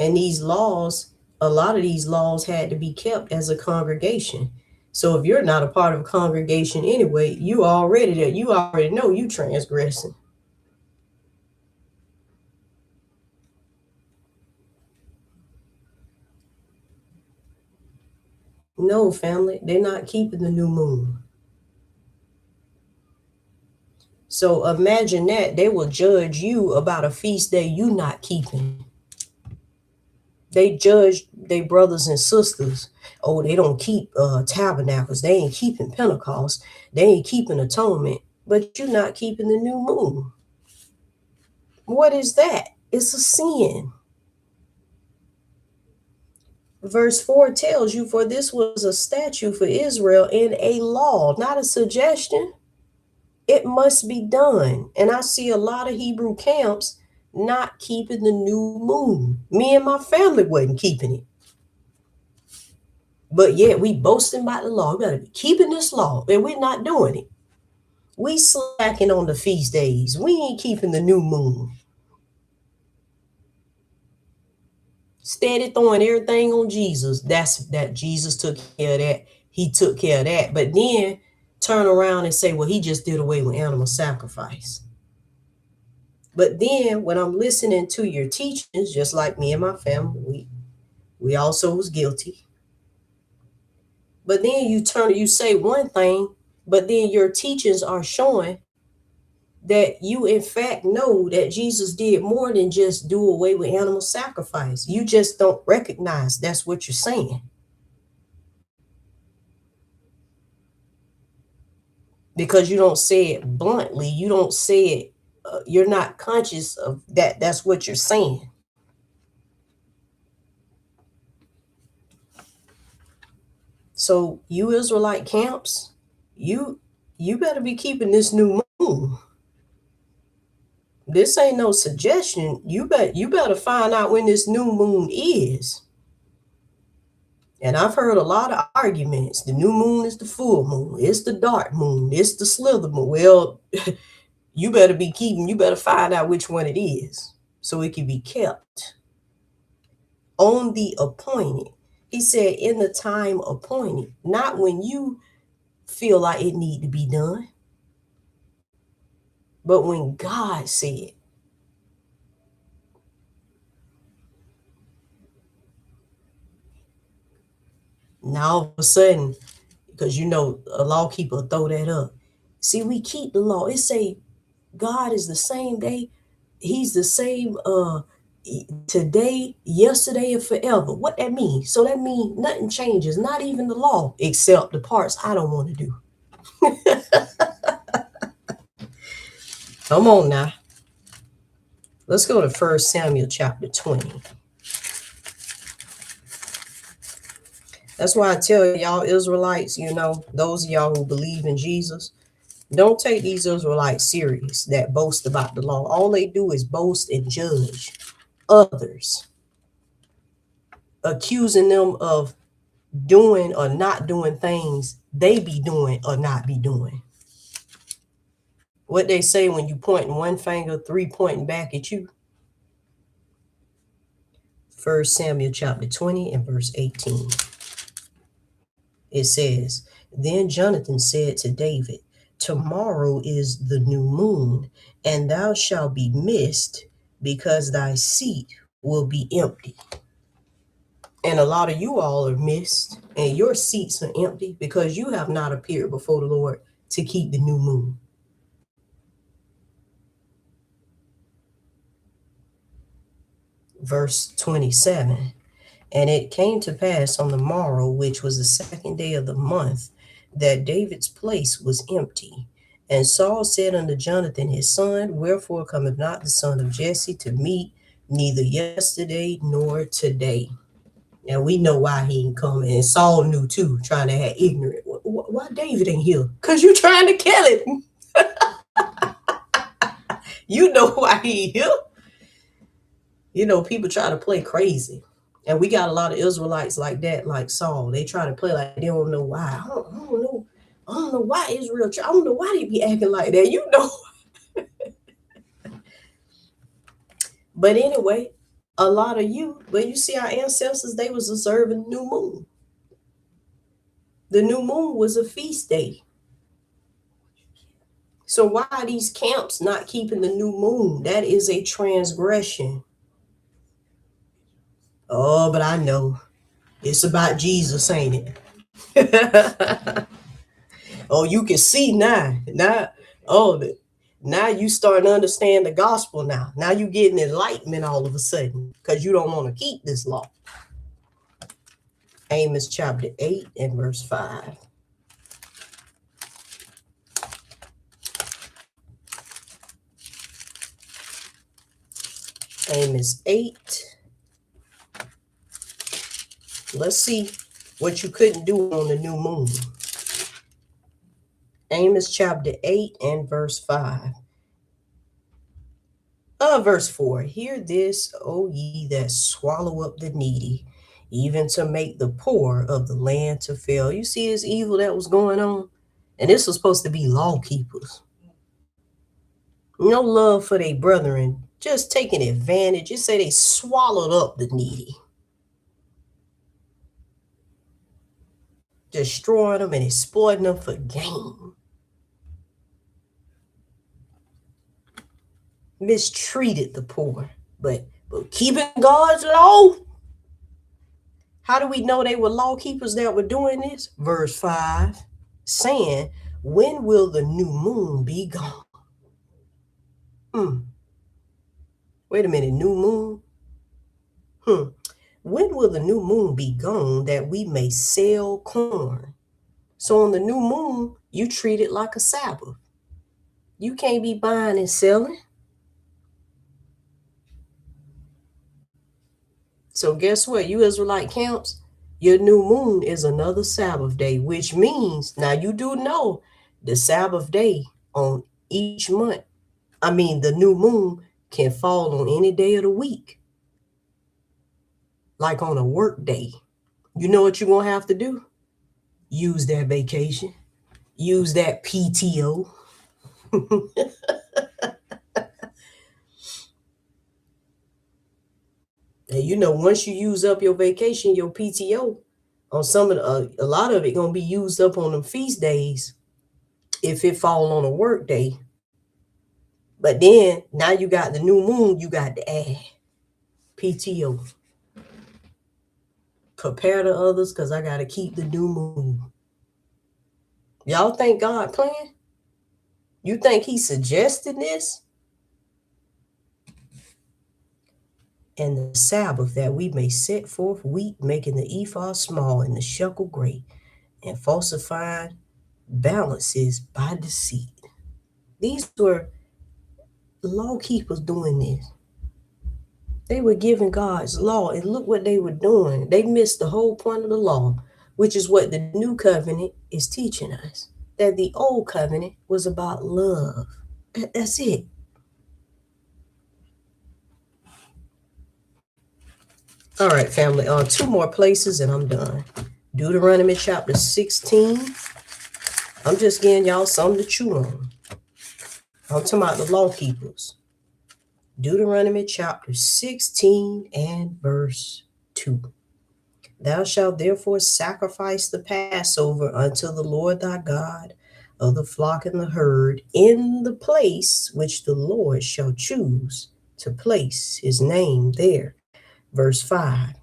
And these laws, a lot of these laws had to be kept as a congregation. So if you're not a part of a congregation anyway, you already know you transgressing. No, family, they're not keeping the new moon. So imagine that they will judge you about a feast day you not keeping. They judge their brothers and sisters. Oh, they don't keep tabernacles. They ain't keeping Pentecost. They ain't keeping atonement. But you're not keeping the new moon. What is that? It's a sin. Verse 4 tells you, for this was a statute for Israel and a law, not a suggestion. It must be done. And I see a lot of Hebrew camps not keeping the new moon. Me and my family wasn't keeping it. But yet we boasting about the law. We gotta be keeping this law, and we're not doing it. We slacking on the feast days. We ain't keeping the new moon. Steady throwing everything on Jesus. That Jesus took care of that. He took care of that. But then turn around and say, well, he just did away with animal sacrifice. But then when I'm listening to your teachings, just like me and my family, we also was guilty. But then you say one thing, but then your teachings are showing that you in fact know that Jesus did more than just do away with animal sacrifice. You just don't recognize that's what you're saying. Because you don't say it bluntly. You don't say it, you're not conscious of that. That's what you're saying. So you Israelite camps, you better be keeping this new moon. This ain't no suggestion. You better find out when this new moon is. And I've heard a lot of arguments. The new moon is the full moon. It's the dark moon. It's the slither moon. Well, you better find out which one it is so it can be kept on the appointed. He said in the time appointed, not when you feel like it need to be done, but when God said. Now all of a sudden, because a lawkeeper throw that up. See, we keep the law. It say God is the same day. He's the same today, yesterday, and forever. What that means? So that means nothing changes, not even the law, except the parts I don't want to do. Come on now. Let's go to 1 Samuel chapter 20. That's why I tell y'all Israelites, those of y'all who believe in Jesus, don't take these Israelites serious that boast about the law. All they do is boast and judge others, accusing them of doing or not doing things they be doing or not be doing. What they say when you pointing one finger, three pointing back at you. 1 Samuel chapter 20 and verse 18. It says, Then Jonathan said to David, Tomorrow is the new moon, and thou shalt be missed, because thy seat will be empty. And a lot of you all are missed, and your seats are empty because you have not appeared before the Lord to keep the new moon. Verse 27. And it came to pass on the morrow, which was the second day of the month, that David's place was empty. And Saul said unto Jonathan his son, Wherefore cometh not the son of Jesse to meet, neither yesterday nor today? And we know why he ain't coming. And Saul knew too, trying to have ignorant. Why David ain't here? Because you trying to kill him. You know why he ain't here. People try to play crazy. And we got a lot of Israelites like that, like Saul. They try to play like they don't know why. I don't know. I don't know why Israel. I don't know why they be acting like that. But anyway, a lot of you, but you see our ancestors, they was observing the new moon. The new moon was a feast day. So why are these camps not keeping the new moon? That is a transgression. Oh, but I know. It's about Jesus, ain't it? Oh, you can see now. Now you starting to understand the gospel now. Now you getting enlightenment all of a sudden because you don't want to keep this law. Amos chapter 8 and verse 5. Amos 8. Let's see what you couldn't do on the new moon. Amos chapter 8 and verse 5. Verse 4. Hear this, O ye that swallow up the needy, even to make the poor of the land to fail. You see this evil that was going on? And this was supposed to be law keepers. No love for their brethren, just taking advantage. Just say they swallowed up the needy. destroying them and exploiting them for gain, mistreated the poor, but keeping God's law. How do we know they were law keepers that were doing this? Verse 5 saying, when will the new moon be gone? Wait a minute, new moon? When will the new moon be gone that we may sell corn? So on the new moon, you treat it like a Sabbath. You can't be buying and selling. So guess what? You Israelite camps, your new moon is another Sabbath day, which means now you do know the Sabbath day on each month. The new moon can fall on any day of the week, like on a work day. You know what you're going to have to do? Use that vacation, use that PTO. And once you use up your vacation, your PTO, on some of a lot of it gonna be used up on them feast days if it fall on a work day. But then now you got the new moon, you got to add PTO. Prepare the others because I gotta keep the new moon. Y'all think God planned? You think he suggested this? And the Sabbath that we may set forth wheat, making the ephah small and the shekel great, and falsifying balances by deceit. These were law keepers doing this. They were giving God's law, and look what they were doing. They missed the whole point of the law, which is what the new covenant is teaching us. That the old covenant was about love. That's it. All right, family. Two more places and I'm done. Deuteronomy chapter 16. I'm just giving y'all something to chew on. I'm talking about the law keepers. Deuteronomy chapter 16 and verse 2. Thou shalt therefore sacrifice the Passover unto the Lord thy God of the flock and the herd in the place which the Lord shall choose to place his name there. Verse 5.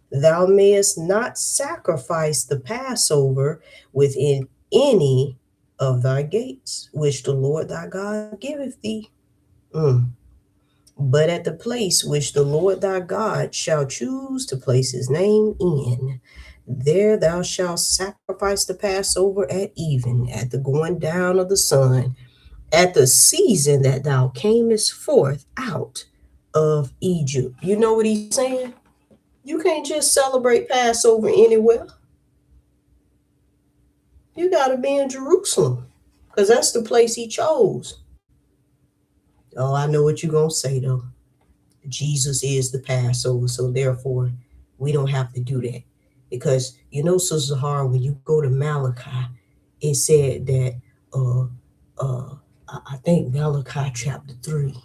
Thou mayest not sacrifice the Passover within any of thy gates, which the Lord thy God giveth thee. But at the place which the Lord thy God shall choose to place his name in, there thou shalt sacrifice the Passover at even, at the going down of the sun, at the season that thou camest forth out of Egypt. You know what he's saying? You can't just celebrate Passover anywhere. You got to be in Jerusalem because that's the place he chose. Oh, I know what you're going to say, though. Jesus is the Passover, so therefore we don't have to do that. Because, Sister Zahara, when you go to Malachi, it said that, I think Malachi chapter 3,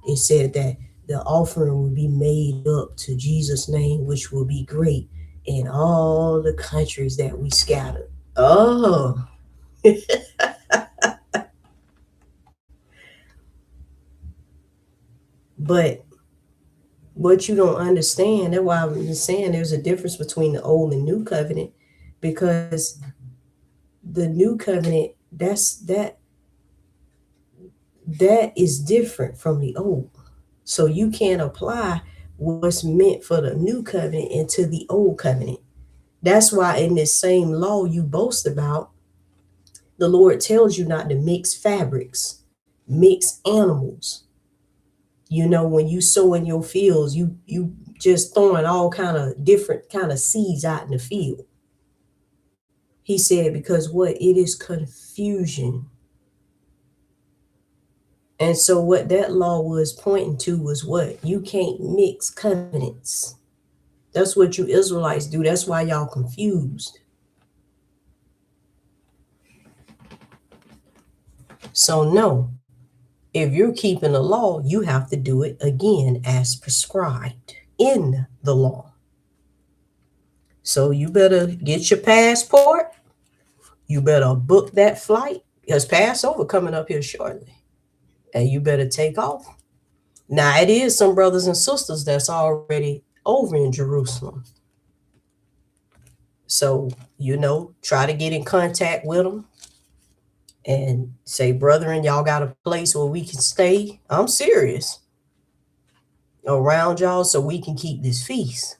it said that the offering will be made up to Jesus' name, which will be great in all the countries that we scattered. Oh. But what you don't understand, that's why I'm just saying there's a difference between the old and new covenant, because the new covenant, that is different from the old. So you can't apply what's meant for the new covenant into the old covenant. That's why in this same law you boast about, the Lord tells you not to mix fabrics, mix animals. When you sow in your fields, you just throwing all kind of different kind of seeds out in the field. He said, because what? It is confusion. And so what that law was pointing to was what? You can't mix covenants. That's what you Israelites do. That's why y'all confused. So no, if you're keeping the law, you have to do it again as prescribed in the law. So you better get your passport. You better book that flight because Passover coming up here shortly. And you better take off. Now, it is some brothers and sisters that's already over in Jerusalem. So, try to get in contact with them and say, brethren, y'all got a place where we can stay. I'm serious around y'all so we can keep this feast.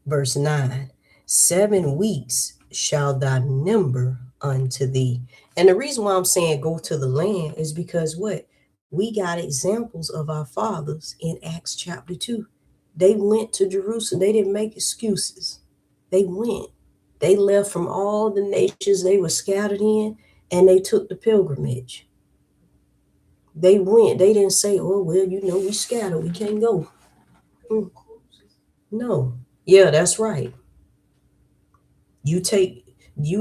Verse 9, 7 weeks shall thy number unto thee. And the reason why I'm saying go to the land is because what? We got examples of our fathers in Acts chapter 2. They went to Jerusalem. They didn't make excuses. They went. They left from all the nations they were scattered in, and they took the pilgrimage. They went. They didn't say, oh, well, we scattered. We can't go. No. Yeah, that's right. You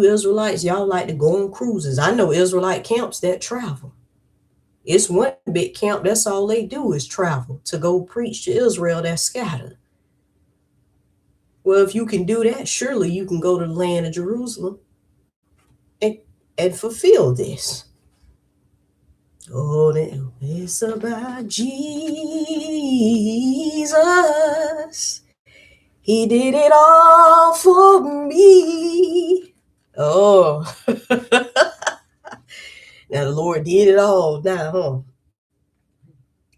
Israelites, y'all like to go on cruises. I know Israelite camps that travel. It's one big camp. That's all they do is travel to go preach to Israel that's scattered. Well, if you can do that, surely you can go to the land of Jerusalem and fulfill this. Oh, it's about Jesus. He did it all for me. Oh. Now the Lord did it all now, huh?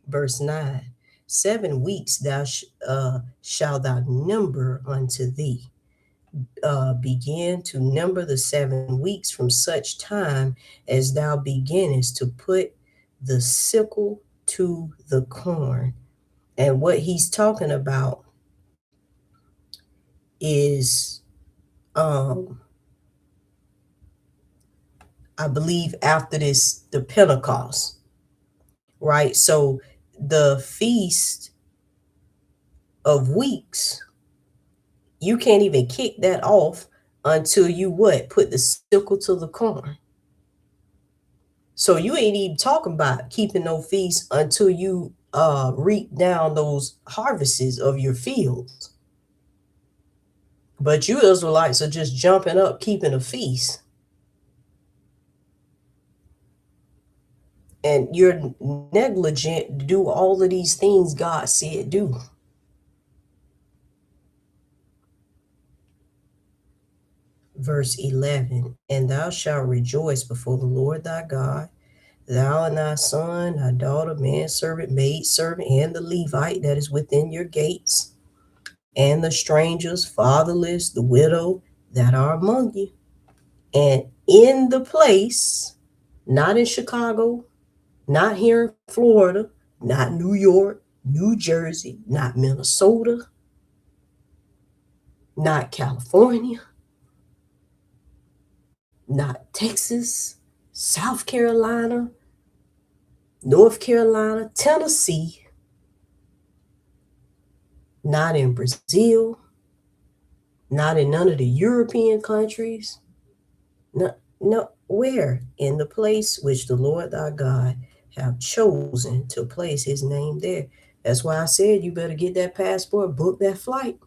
Verse 9, 7 weeks shall thou number unto thee. Begin to number the 7 weeks from such time as thou beginnest to put the sickle to the corn. And what he's talking about is, I believe after the Pentecost, right? So the Feast of Weeks, you can't even kick that off until you put the sickle to the corn. So you ain't even talking about keeping no feast until you reap down those harvests of your fields. But you Israelites are just jumping up, keeping a feast. And you're negligent to do all of these things God said do. Verse 11, and thou shalt rejoice before the Lord thy God, thou and thy son, thy daughter, manservant, maidservant, and the Levite that is within your gates, and the strangers, fatherless, the widow that are among you. And in the place, not in Chicago, not here in Florida, not New York, New Jersey, not Minnesota, not California, not Texas, South Carolina, North Carolina, Tennessee, not in Brazil, not in none of the European countries. No, where? In the place which the Lord thy God have chosen to place his name there. That's why I said you better get that passport, book that flight.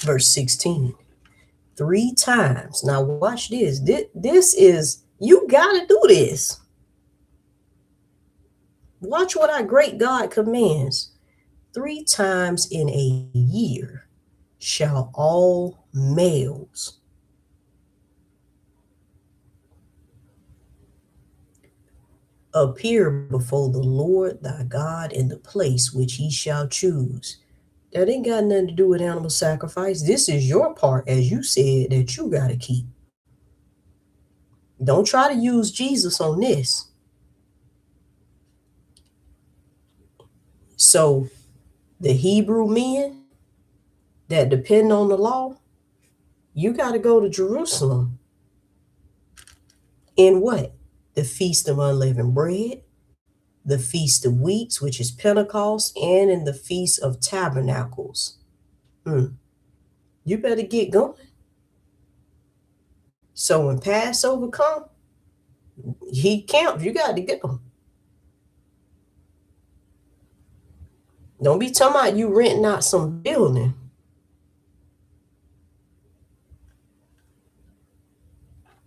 Verse 16. 3 times. Now watch this. This is, you got to do this. Watch what our great God commands. 3 times in a year shall all males appear before the Lord thy God in the place which he shall choose. That ain't got nothing to do with animal sacrifice. This is your part, as you said, that you got to keep. Don't try to use Jesus on this. So the Hebrew men that depend on the law, you got to go to Jerusalem in what? The Feast of Unleavened Bread, the Feast of Weeks, which is Pentecost, and in the Feast of Tabernacles. You better get going. So when Passover come, he counts. You got to go. Don't be talking about you renting out some building.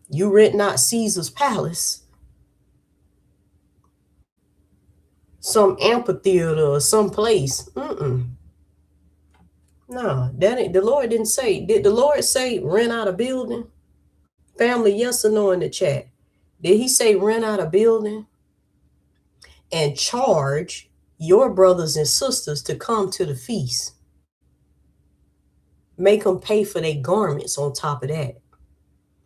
You renting out Caesar's palace, some amphitheater or some place. No, that ain't. The Lord didn't say. Did the Lord say rent out a building? Family, yes or no in the chat. Did he say rent out a building and charge your brothers and sisters to come to the feast? Make them pay for their garments on top of that.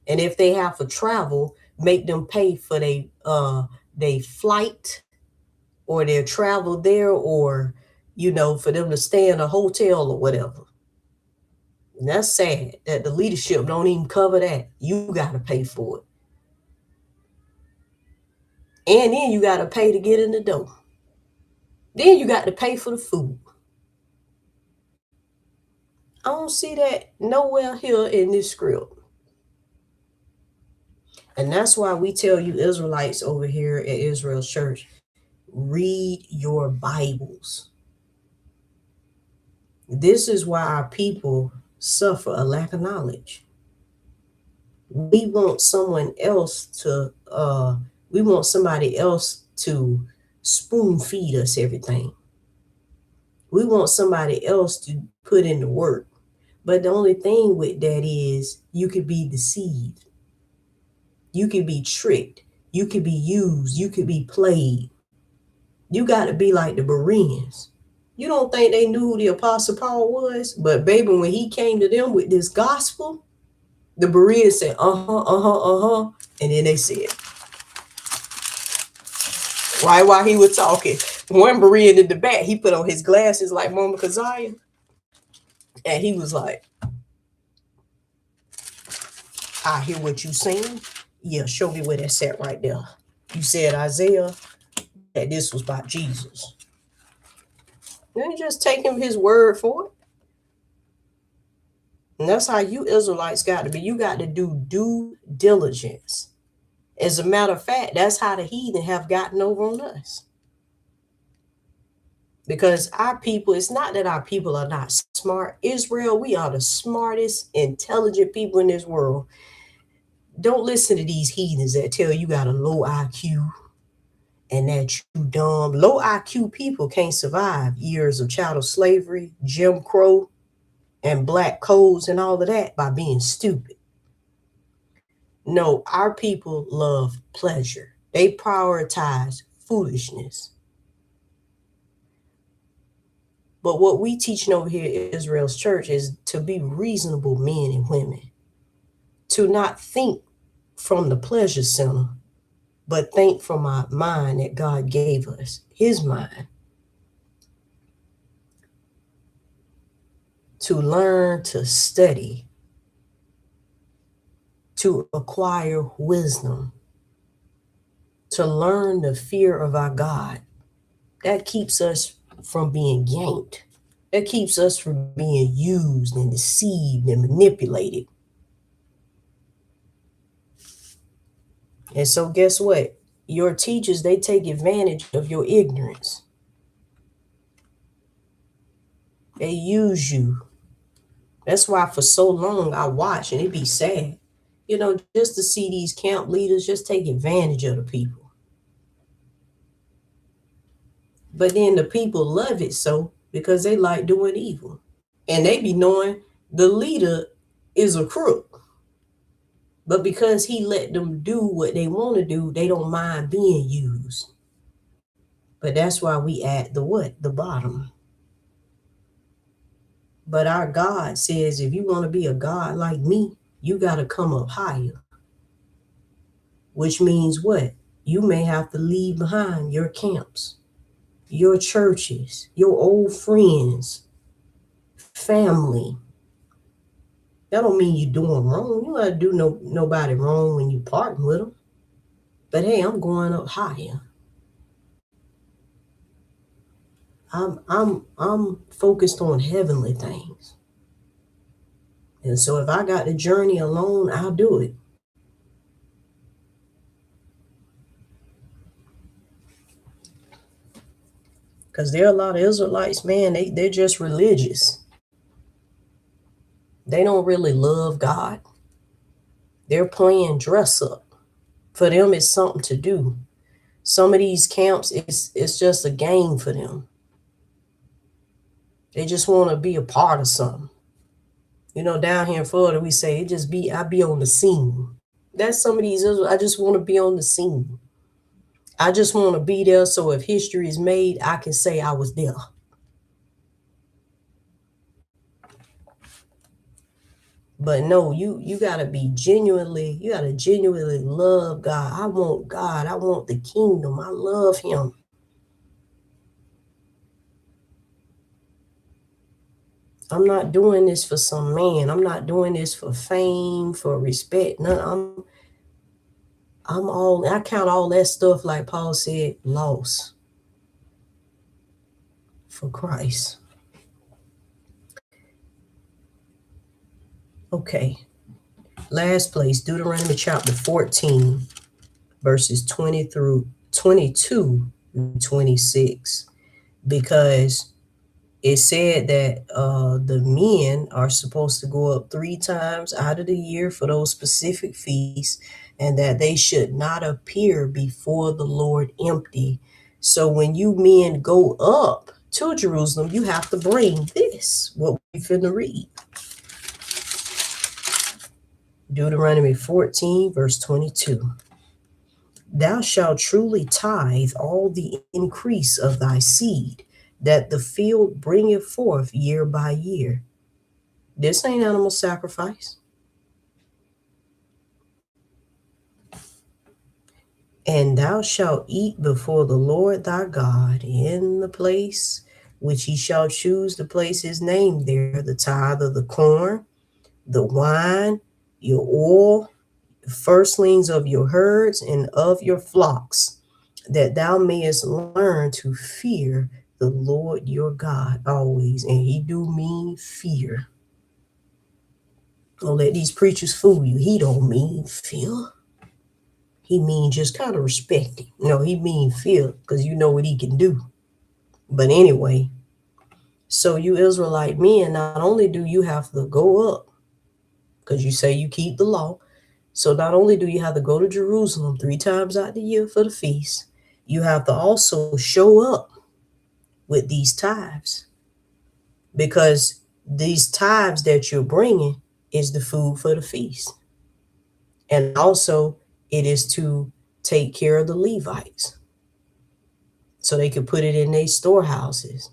And if they have to travel, make them pay for their flight or their travel there, or for them to stay in a hotel or whatever. And that's sad that the leadership don't even cover that. You got to pay for it. And then you got to pay to get in the door. Then you got to pay for the food. I don't see that nowhere here in this script. And that's why we tell you Israelites over here at Israel's Church, read your Bibles. This is why our people suffer a lack of knowledge. We want somebody else to spoon feed us everything. We want somebody else to put in the work. But the only thing with that is you could be deceived. You could be tricked. You could be used. You could be played. You got to be like the Bereans. You don't think they knew who the Apostle Paul was? But baby, when he came to them with this gospel, the Bereans said, and then they said, right while he was talking, one Berean in the back, he put on his glasses like Mama Keziah, and he was like, I hear what you saying. Yeah, show me where that's at right there. You said, Isaiah, that this was about Jesus. Then you just take him his word for it. And that's how you Israelites got to be. You got to do due diligence. As a matter of fact, that's how the heathen have gotten over on us. Because our people, it's not that our people are not smart. Israel, we are the smartest, intelligent people in this world. Don't listen to these heathens that tell you got a low IQ and that you dumb. Low IQ people can't survive years of chattel slavery, Jim Crow, and black codes and all of that by being stupid. No, our people love pleasure. They prioritize foolishness. But what we teaching over here at Israel's Church is to be reasonable men and women, to not think from the pleasure center, but think from our mind that God gave us, his mind, to learn to study, to acquire wisdom, to learn the fear of our God. That keeps us from being yanked. That keeps us from being used and deceived and manipulated. And so guess what? Your teachers, they take advantage of your ignorance. They use you. That's why for so long I watch, and it'd be sad, just to see these camp leaders just take advantage of the people. But then the people love it so because they like doing evil. And they be knowing the leader is a crook. But because he let them do what they want to do, they don't mind being used. But that's why we at the what? The bottom. But our God says, if you want to be a God like me, you got to come up higher. Which means what? You may have to leave behind your camps, your churches, your old friends, family. That don't mean you're doing wrong. You gotta do nobody wrong when you partner with them. But hey, I'm going up higher. I'm focused on heavenly things. And so if I got the journey alone, I'll do it. Because there are a lot of Israelites, man, they're just religious. They don't really love God. They're playing dress up. For them, it's something to do. Some of these camps, it's just a game for them. They just want to be a part of something. You know, down here in Florida, we say it just be I be on the scene. That's some of these Israelites. I just want to be on the scene. I just want to be there so if history is made, I can say I was there. But no, you gotta be genuinely, you gotta genuinely love God. I want God. I want the kingdom. I love him. I'm not doing this for some man. I'm not doing this for fame, for respect. No, I count all that stuff, like Paul said, loss for Christ. Okay. Last place, Deuteronomy chapter 14, verses 20 through 22 through 26. Because it said that the men are supposed to go up 3 times out of the year for those specific feasts, and that they should not appear before the Lord empty. So when you men go up to Jerusalem, you have to bring this, what we finna read. Deuteronomy 14, verse 22. Thou shalt truly tithe all the increase of thy seed, that the field bringeth forth year by year. This ain't animal sacrifice. And thou shalt eat before the Lord thy God in the place which he shall choose to place his name there, the tithe of the corn, the wine, your oil, the firstlings of your herds and of your flocks, that thou mayest learn to fear the Lord your God always. And he do mean fear. Don't let these preachers fool you. He don't mean fear. He mean just kind of respect him. No, he mean fear because you know what he can do. But anyway, so you Israelite men, not only do you have to go up, because you say you keep the law, so not only do you have to go to Jerusalem 3 times out the year for the feast, you have to also show up with these tithes, because these tithes that you're bringing is the food for the feast. And also it is to take care of the Levites so they could put it in their storehouses.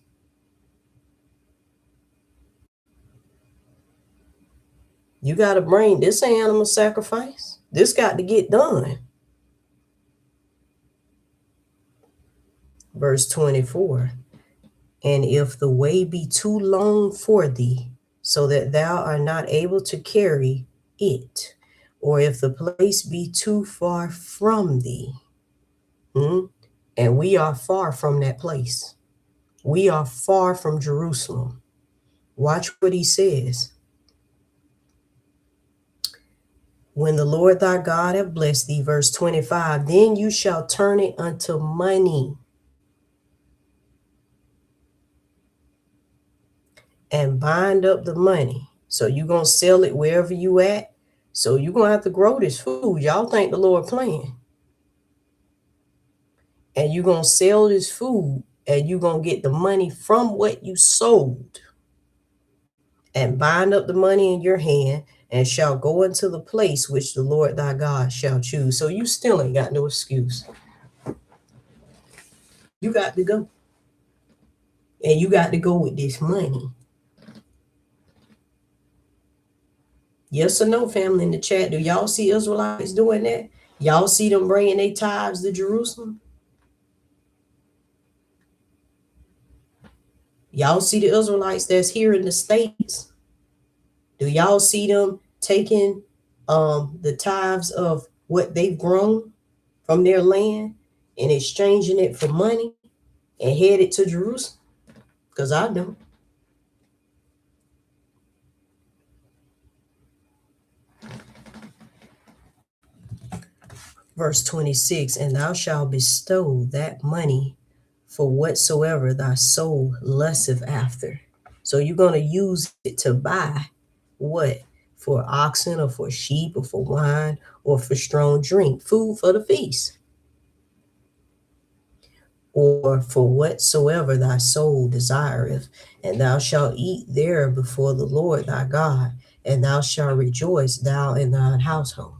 You got to bring this animal sacrifice. This got to get done. Verse 24. And if the way be too long for thee, so that thou art not able to carry it, or if the place be too far from thee, and we are far from that place. We are far from Jerusalem. Watch what he says. When the Lord thy God have blessed thee, verse 25, then you shall turn it unto money and bind up the money. So you're going to sell it wherever you at. So you're going to have to grow this food. Y'all think the Lord playing. And you're going to sell this food and you're going to get the money from what you sold. And bind up the money in your hand and shall go into the place which the Lord thy God shall choose. So you still ain't got no excuse. You got to go. And you got to go with this money. Yes or no, family in the chat? Do y'all see Israelites doing that? Y'all see them bringing their tithes to Jerusalem? Y'all see the Israelites that's here in the States? Do y'all see them taking the tithes of what they've grown from their land and exchanging it for money and headed to Jerusalem? Because I don't. Verse 26, and thou shalt bestow that money for whatsoever thy soul lusteth after. So you're going to use it to buy what? For oxen or for sheep or for wine or for strong drink, food for the feast. Or for whatsoever thy soul desireth, and thou shalt eat there before the Lord thy God, and thou shalt rejoice, thou and thine household.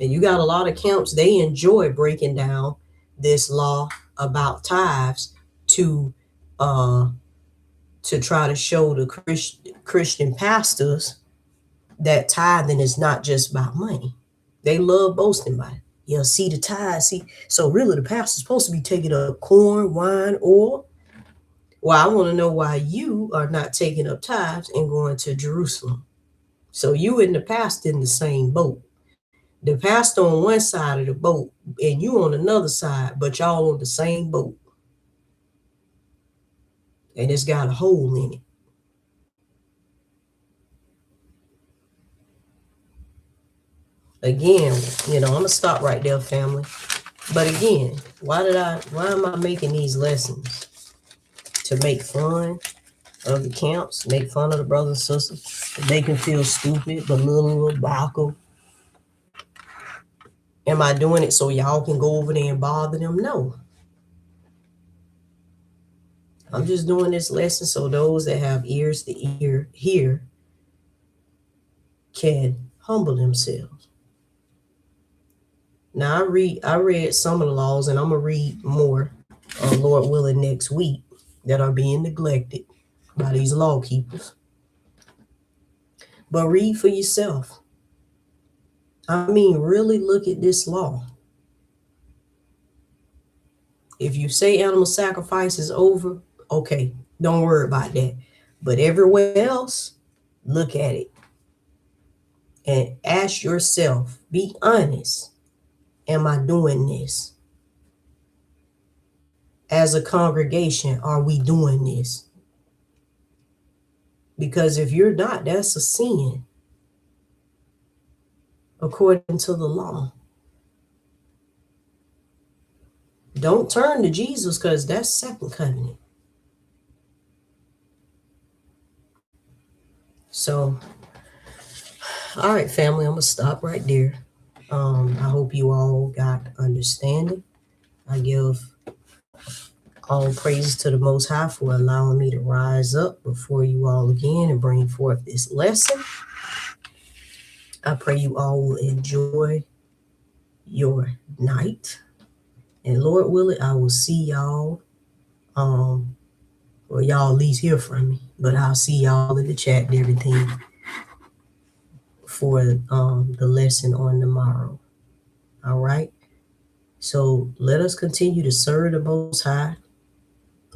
And you got a lot of camps, they enjoy breaking down this law about tithes to try to show the Christian pastors that tithing is not just about money. They love boasting about it. Yeah, see the tithe, see. So really the pastor's supposed to be taking up corn, wine, oil. Well, I want to know why you are not taking up tithes and going to Jerusalem. So you and the pastor in the same boat. The pastor on one side of the boat and you on another side, but y'all on the same boat. And it's got a hole in it. Again, I'm gonna stop right there, family. But again, why am I making these lessons? To make fun of the camps, make fun of the brothers and sisters, make them feel stupid, belittle them, balk. Am I doing it so y'all can go over there and bother them? No. I'm just doing this lesson so those that have ears to hear can humble themselves. Now I read some of the laws, and I'm gonna read more, Lord willing, next week, that are being neglected by these law keepers. But read for yourself. I mean, really look at this law. If you say animal sacrifice is over, okay, don't worry about that. But everywhere else, look at it and ask yourself, be honest. Am I doing this? As a congregation, are we doing this? Because if you're not, that's a sin according to the law. Don't turn to Jesus, because that's second covenant. So, all right, family, I'm going to stop right there. I hope you all got understanding. I give all praises to the Most High for allowing me to rise up before you all again and bring forth this lesson. I pray you all will enjoy your night. And Lord willing, I will see y'all. Well, y'all at least hear from me, but I'll see y'all in the chat and everything for the lesson on tomorrow. All right. So let us continue to serve the Most High,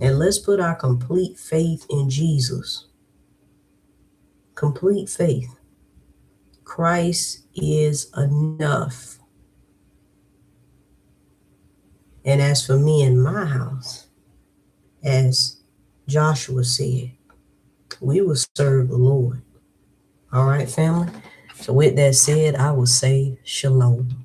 and let's put our complete faith in Jesus. Complete faith. Christ is enough. And as for me and my house, as Joshua said, we will serve the Lord. All right, family. So with that said, I will say shalom.